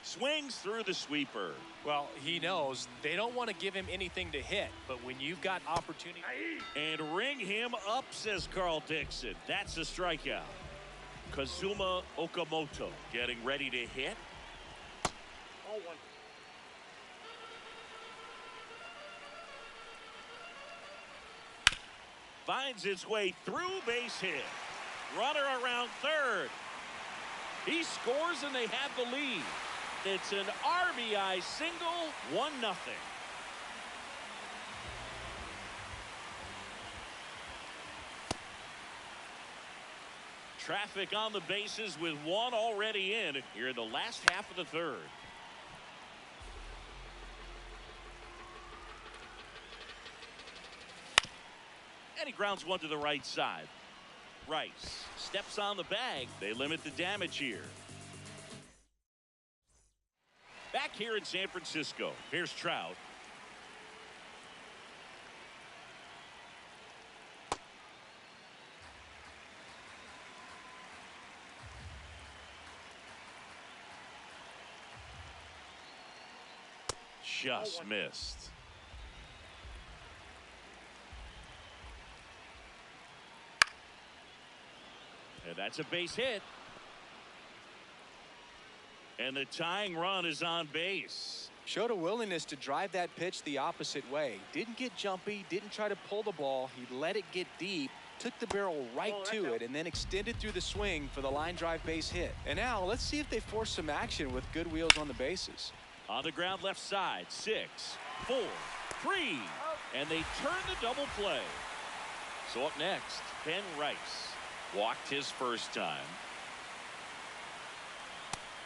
Swings through the sweeper. Well, he knows they don't want to give him anything to hit, but when you've got opportunity. And ring him up, says Carl Dixon. That's a strikeout. Kazuma Okamoto getting ready to hit. Ball 1. Finds its way through, base hit. Runner around third. He scores and they have the lead. It's an RBI single, 1-0. Traffic on the bases with 1 already in here in the last half of the third. And he grounds 1 to the right side. Rice steps on the bag. They limit the damage here. Back here in San Francisco, here's Trout. Just missed. And that's a base hit. And the tying run is on base. Showed a willingness to drive that pitch the opposite way. Didn't get jumpy, didn't try to pull the ball. He let it get deep, took the barrel right to it, and then extended through the swing for the line drive base hit. And now let's see if they force some action with good wheels on the bases. On the ground left side, 6, 4, 3, and they turn the double play. So up next, Ben Rice walked his first time.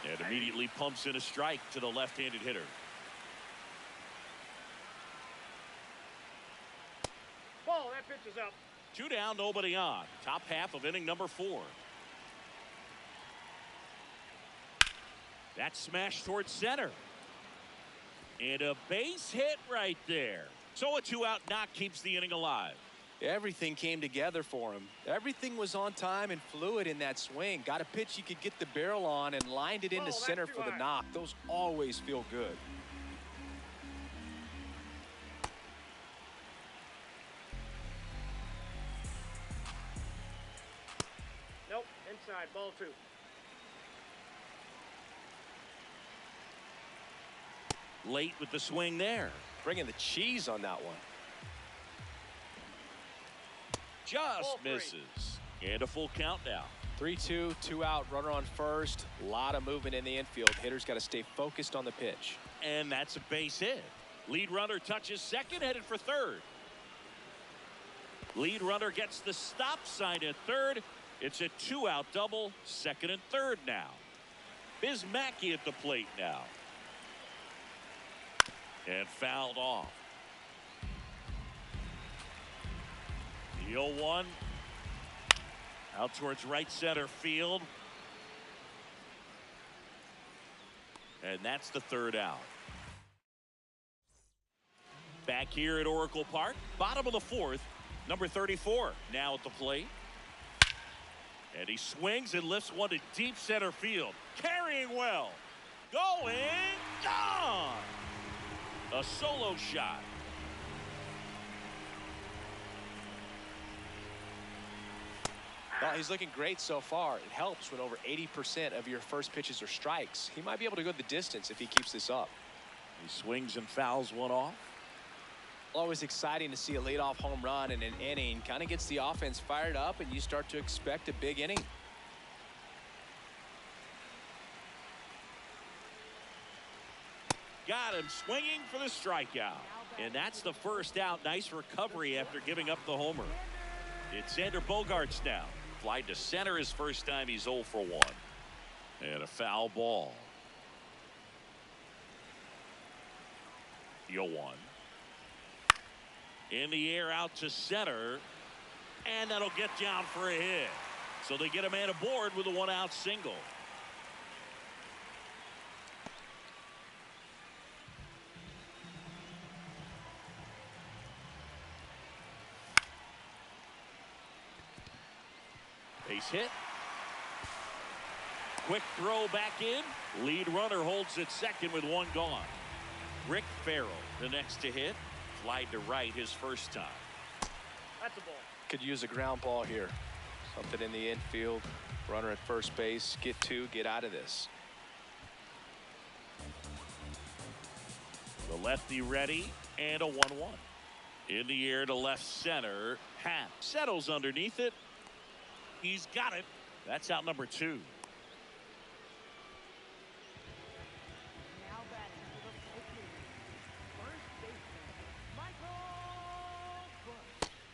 And immediately pumps in a strike to the left-handed hitter. Ball, that pitch is up. 2 down, nobody on. Top half of inning number 4. That smash towards center. And a base hit right there. So a 2-out knock keeps the inning alive. Everything came together for him. Everything was on time and fluid in that swing. Got a pitch he could get the barrel on and lined it into center for the knock. Those always feel good. Nope, inside, ball 2. Late with the swing there. Bringing the cheese on that one. Just misses. And a full count now. 3-2, 2-out, runner on first. A lot of movement in the infield. Hitter's got to stay focused on the pitch. And that's a base hit. Lead runner touches second, headed for third. Lead runner gets the stop sign at third. It's a 2-out double, second and third now. Bismacki at the plate now. And fouled off. The 0-1 out towards right center field. And that's the 3rd out. Back here at Oracle Park, bottom of the 4th, number 34 now at the plate. And he swings and lifts one to deep center field. Carrying well. Going gone. A solo shot. Well, he's looking great so far. It helps when over 80% of your first pitches are strikes. He might be able to go the distance if he keeps this up. He swings and fouls one off. Always exciting to see a leadoff home run in an inning. Kind of gets the offense fired up, and you start to expect a big inning. Got him swinging for the strikeout. And that's the 1st out. Nice recovery after giving up the homer. It's Xander Bogaerts now. Fly to center his first time. He's 0 for 1. And a foul ball. The 0-1. In the air out to center. And that'll get down for a hit. So they get a man aboard with a 1-out single. Base hit. Quick throw back in. Lead runner holds at second with 1 gone. Rick Farrell the next to hit. Fly to right his first time. That's a ball. Could use a ground ball here. Something in the infield. Runner at first base. Get 2. Get out of this. The lefty ready. And a 1-1. In the air to left center. Happ settles underneath it. He's got it. That's out number 2.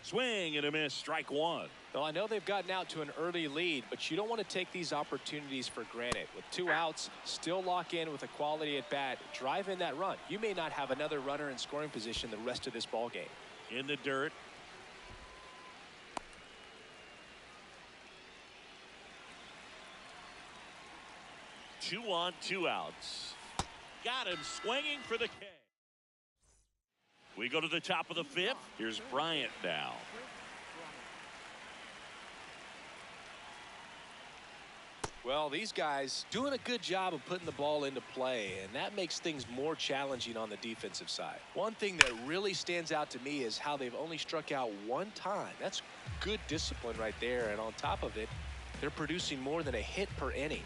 Swing and a miss. Strike 1. Well, I know they've gotten out to an early lead, but you don't want to take these opportunities for granted. With 2 outs, still lock in with a quality at bat. Drive in that run. You may not have another runner in scoring position the rest of this ball game. In the dirt. Two on, 2 outs. Got him swinging for the K. We go to the top of the 5th. Here's Bryant now. Well, these guys doing a good job of putting the ball into play, and that makes things more challenging on the defensive side. One thing that really stands out to me is how they've only struck out 1 time. That's good discipline right there, and on top of it, they're producing more than a hit per inning.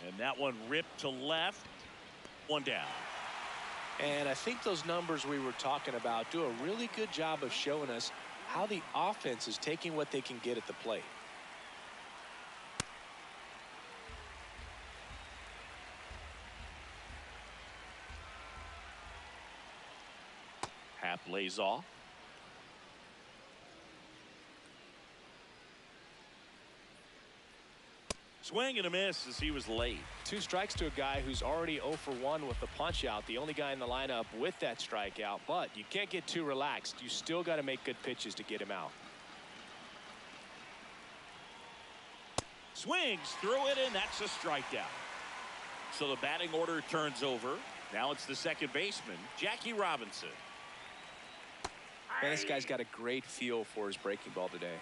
And that one ripped to left. 1 down. And I think those numbers we were talking about do a really good job of showing us how the offense is taking what they can get at the plate. Happ lays off. Swing and a miss as he was late. 2 strikes to a guy who's already 0 for 1 with the punch out. The only guy in the lineup with that strikeout. But you can't get too relaxed. You still got to make good pitches to get him out. Swings through it, and that's a strikeout. So the batting order turns over. Now it's the second baseman, Jackie Robinson. Man, this guy's got a great feel for his breaking ball today.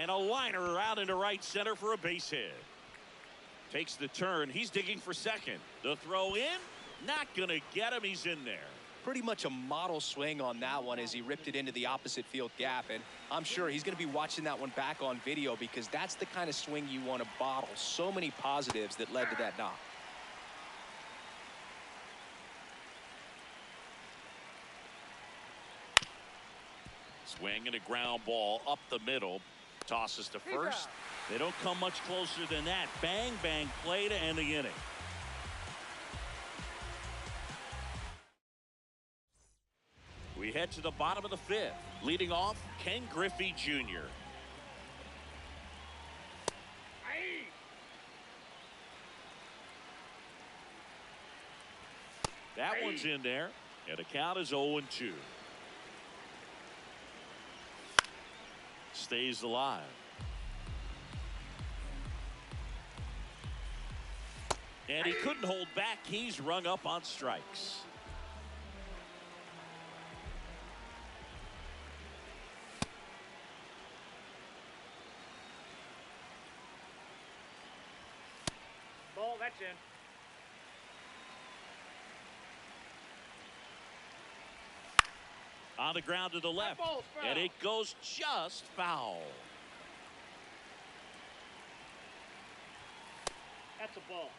And a liner out into right center for a base hit. Takes the turn. He's digging for second. The throw in, not going to get him. He's in there. Pretty much a model swing on that one as he ripped it into the opposite field gap. And I'm sure he's going to be watching that one back on video because that's the kind of swing you want to bottle. So many positives that led to that knock. Swing and a ground ball up the middle. Tosses to first. They don't come much closer than that. Bang, bang play to end the inning. We head to the bottom of the 5th. Leading off, Ken Griffey Jr. That one's in there. And the count is 0-2. Stays alive. And he couldn't hold back. He's rung up on strikes. Ball, that's in. On the ground to the left. And it goes just foul. That's a ball.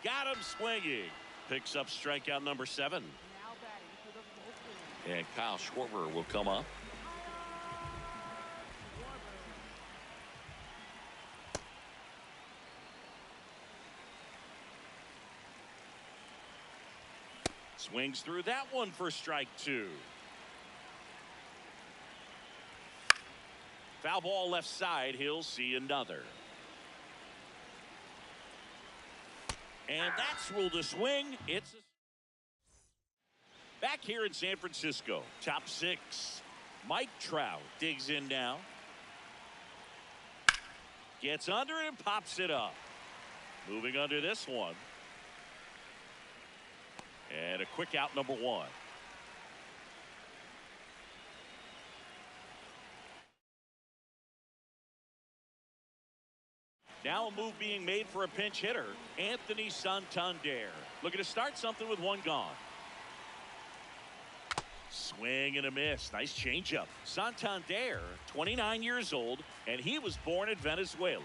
Got him swinging. Picks up strikeout number 7. And Kyle Schwarber will come up. Swings through that one for strike 2. Foul ball left side. He'll see another. And that's ruled a swing. It's back here in San Francisco. Top 6. Mike Trout digs in now. Gets under it and pops it up. Moving under this one. And a quick out number 1. Now a move being made for a pinch hitter, Anthony Santander. Looking to start something with 1 gone. Swing and a miss. Nice changeup. Santander, 29 years old, and he was born in Venezuela.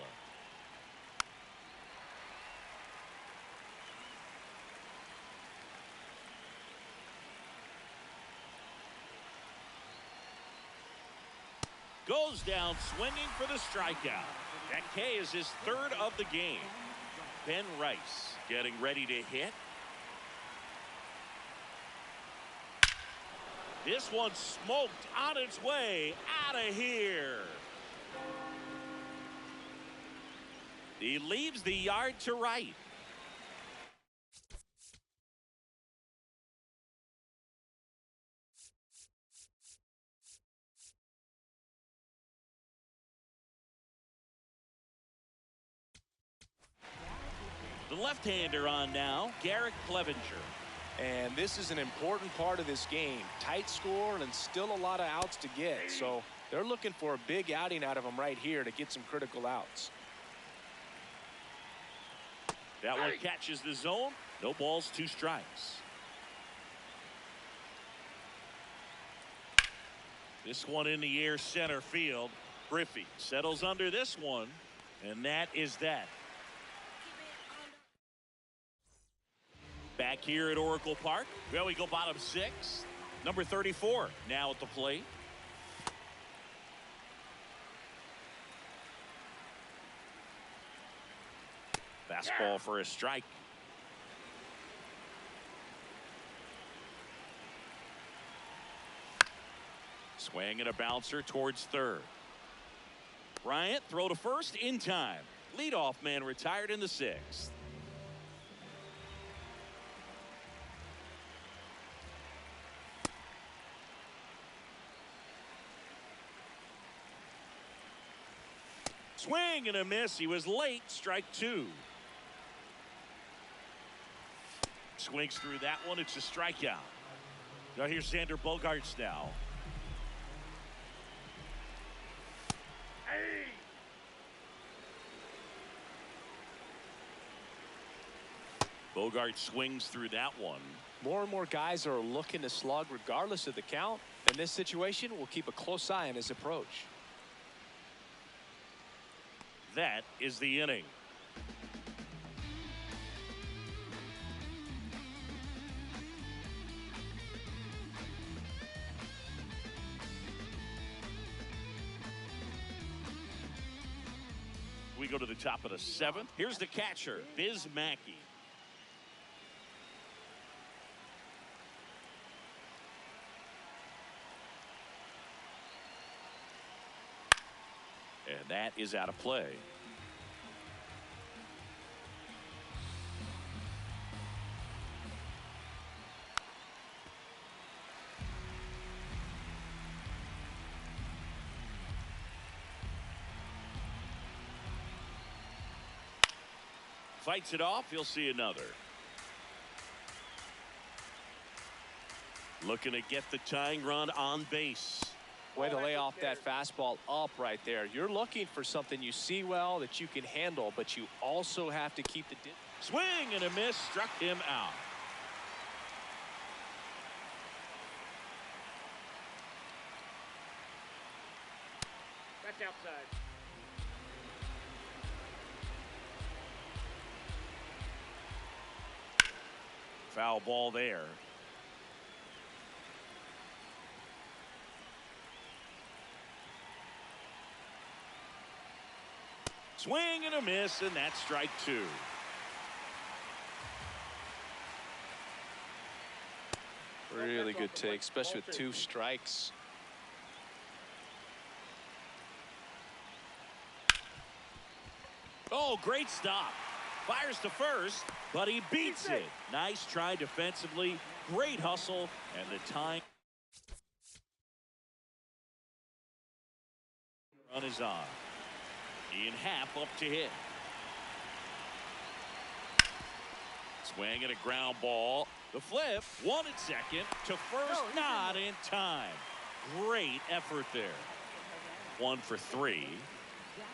Goes down swinging for the strikeout. That K is his 3rd of the game. Ben Rice getting ready to hit. This one smoked on its way out of here. He leaves the yard to right. The left-hander on now, Garrett Clevenger. And this is an important part of this game. Tight score and still a lot of outs to get. So they're looking for a big outing out of him right here to get some critical outs. That one catches the zone. No balls, 2 strikes. This one in the air center field. Griffey settles under this one. And that is that. Back here at Oracle Park. Well, we go bottom 6. Number 34 now at the plate. Fastball for a strike. Swing and a bouncer towards third. Bryant throw to first in time. Leadoff man retired in the sixth. Swing and a miss. He was late. Strike two. Swings through that one. It's a strikeout. Now here's Xander Bogaerts now. Hey! Bogaerts swings through that one. More and more guys are looking to slug regardless of the count. In this situation, we'll keep a close eye on his approach. That is the inning. We go to the top of the seventh. Here's the catcher, Biz Mackey. And that is out of play. Fights it off. He'll see another. Looking to get the tying run on base. Way to lay off that fastball up right there. You're looking for something you see well that you can handle, but you also have to keep the swing and a miss. Struck him out. That's outside. Foul ball there. Swing and a miss, and that's strike two. Really good take, especially with two strikes. Oh, great stop. Fires to first, but he beats it. Nice try defensively. Great hustle, and the time run is on. Ian Happ up to hit. Swing and a ground ball. The flip, one at second to first, not in time. Great effort there. 1 for 3.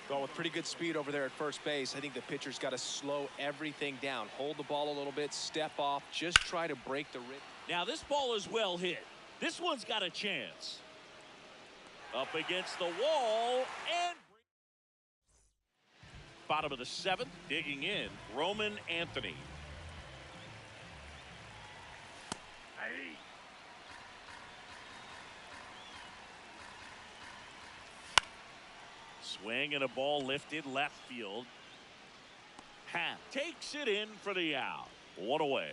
Well, with pretty good speed over there at first base, I think the pitcher's got to slow everything down. Hold the ball a little bit, step off, just try to break the rhythm. Now this ball is well hit. This one's got a chance. Up against the wall and bottom of the seventh, digging in, Roman Anthony. Hey! Swing and a ball lifted left field. Happ takes it in for the out. One away.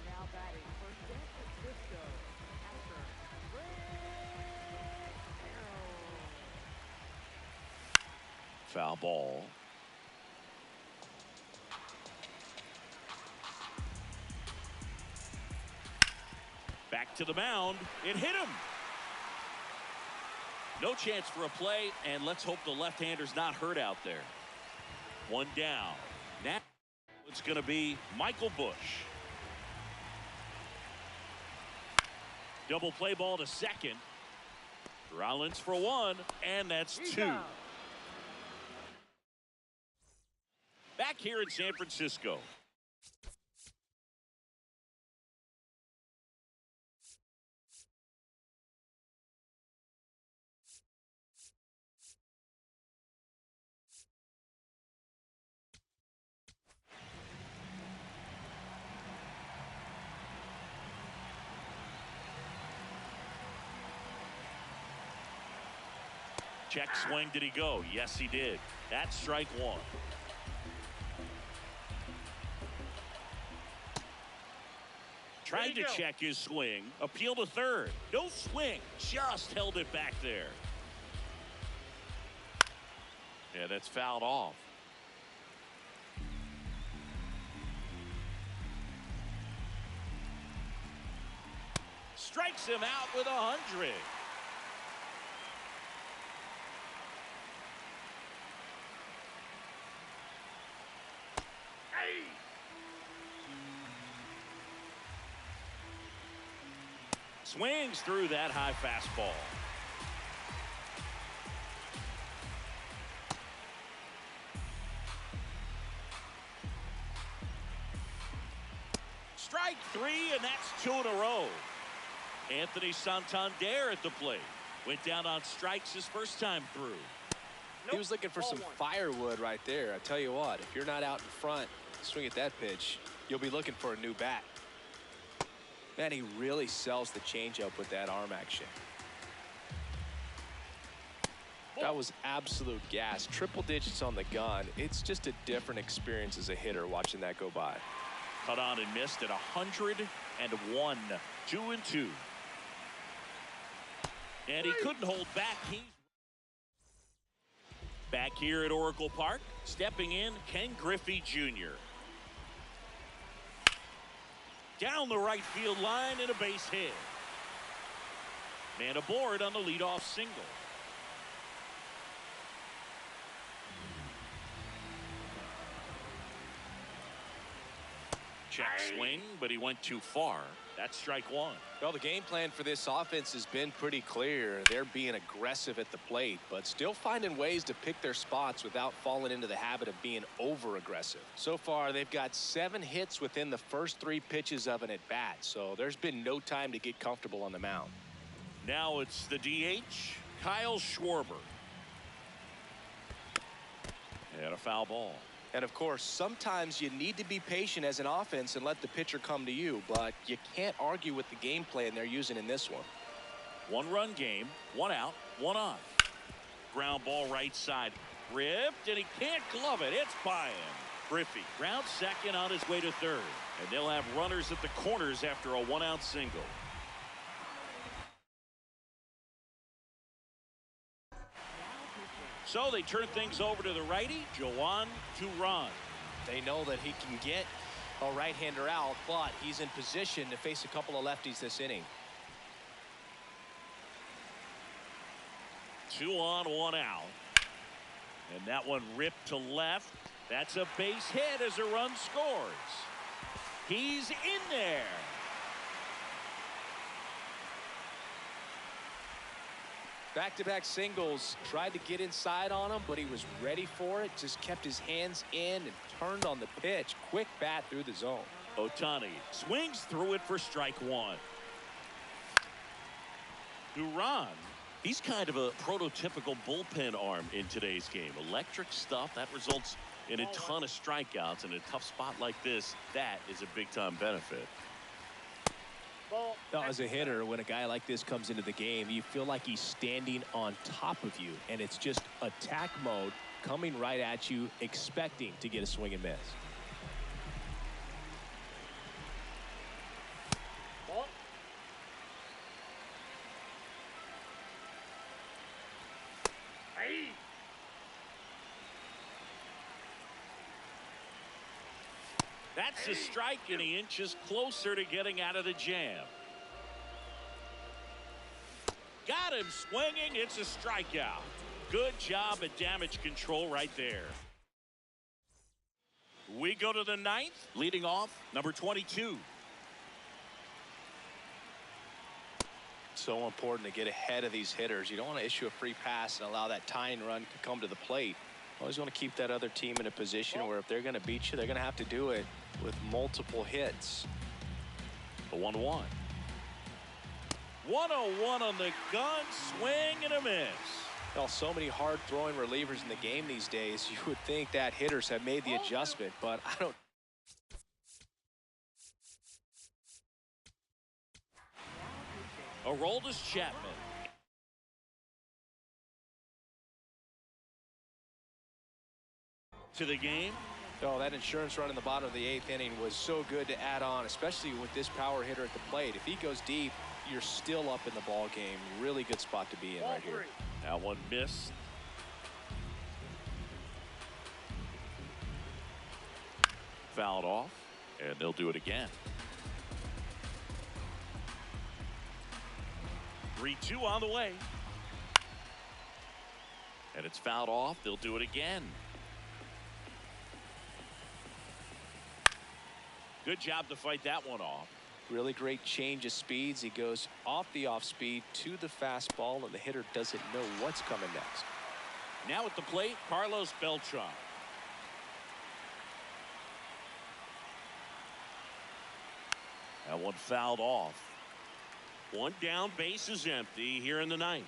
Now batting for San Francisco, catcher Foul ball. Back to the mound. It hit him. No chance for a play, and let's hope the left-hander's not hurt out there. One down. Now it's going to be Michael Bush. Double play ball to second. Rollins for one, and that's two. Back here in San Francisco. Check swing. Did he go? Yes, he did. That's strike one. Tried to check his swing. Appeal to third. No swing. Just held it back there. Yeah, that's fouled off. Strikes him out with 100. Swings through that high fastball. Strike three, and that's 2 in a row. Anthony Santander at the plate. Went down on strikes his first time through. He was looking for some firewood right there. I tell you what, if you're not out in front, swing at that pitch, you'll be looking for a new bat. Man, he really sells the changeup with that arm action. That was absolute gas. Triple digits on the gun. It's just a different experience as a hitter watching that go by. Cut on and missed at 101. 2-2. And he couldn't hold back. He's back here at Oracle Park. Stepping in, Ken Griffey Jr. Down the right field line and a base hit. Man aboard on the leadoff single. Check swing, but he went too far. That's strike one. Well, the game plan for this offense has been pretty clear. They're being aggressive at the plate, but still finding ways to pick their spots without falling into the habit of being over-aggressive. So far, they've got 7 hits within the first 3 pitches of an at-bat, so there's been no time to get comfortable on the mound. Now it's the DH, Kyle Schwarber. And a foul ball. And of course, sometimes you need to be patient as an offense and let the pitcher come to you, but you can't argue with the game plan they're using in this one. 1-run game, 1 out, 1 on. Ground ball right side, ripped, and he can't glove it. It's by him. Griffey rounds second on his way to third, and they'll have runners at the corners after a 1-out single. So they turn things over to the righty, Joan Duran. They know that he can get a right-hander out, but he's in position to face a couple of lefties this inning. 2 on, 1 out. And that one ripped to left. That's a base hit as a run scores. He's in there. Back-to-back singles. Tried to get inside on him, but he was ready for it. Just kept his hands in and turned on the pitch. Quick bat through the zone. Ohtani swings through it for strike one. Duran, he's kind of a prototypical bullpen arm in today's game. Electric stuff that results in a ton of strikeouts. In a tough spot like this, that is a big-time benefit. Now, as a hitter, when a guy like this comes into the game, you feel like he's standing on top of you, and it's just attack mode coming right at you, expecting to get a swing and miss. That's a strike, and he inches closer to getting out of the jam. Got him swinging. It's a strikeout. Good job at damage control right there. We go to the 9th. Leading off, number 22. So important to get ahead of these hitters. You don't want to issue a free pass and allow that tying run to come to the plate. Always want to keep that other team in a position where if they're going to beat you, they're going to have to do it with multiple hits. The 1-1. 101 on the gun, swing and a miss. Well, so many hard throwing relievers in the game these days. You would think that hitters have made the adjustment, but I don't. Aroldis Chapman. To the game, Oh, that insurance run in the bottom of the 8th inning was so good to add on, especially with this power hitter at the plate. If he goes deep, you're still up in the ball game. Really good spot to be in right here. That one missed. Fouled off, and they'll do it again. 3-2 on the way. And it's fouled off. They'll do it again. Good job to fight that one off. Really great change of speeds. He goes off the off speed to the fastball, and the hitter doesn't know what's coming next. Now at the plate, Carlos Beltran. That one fouled off. One down, base is empty here in the 9th.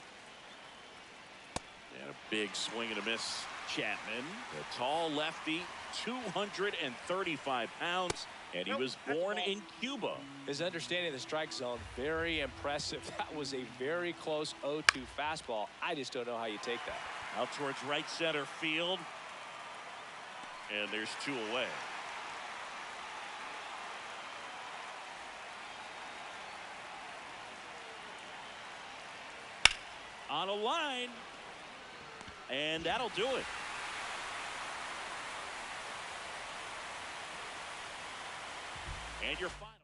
And a big swing and a miss. Chapman, the tall lefty, 235 pounds, and he was born in Cuba. His understanding of the strike zone, very impressive. That was a very close 0-2 fastball. I just don't know how you take that. Out towards right center field. And there's 2 away. On a line. And that'll do it. And your final.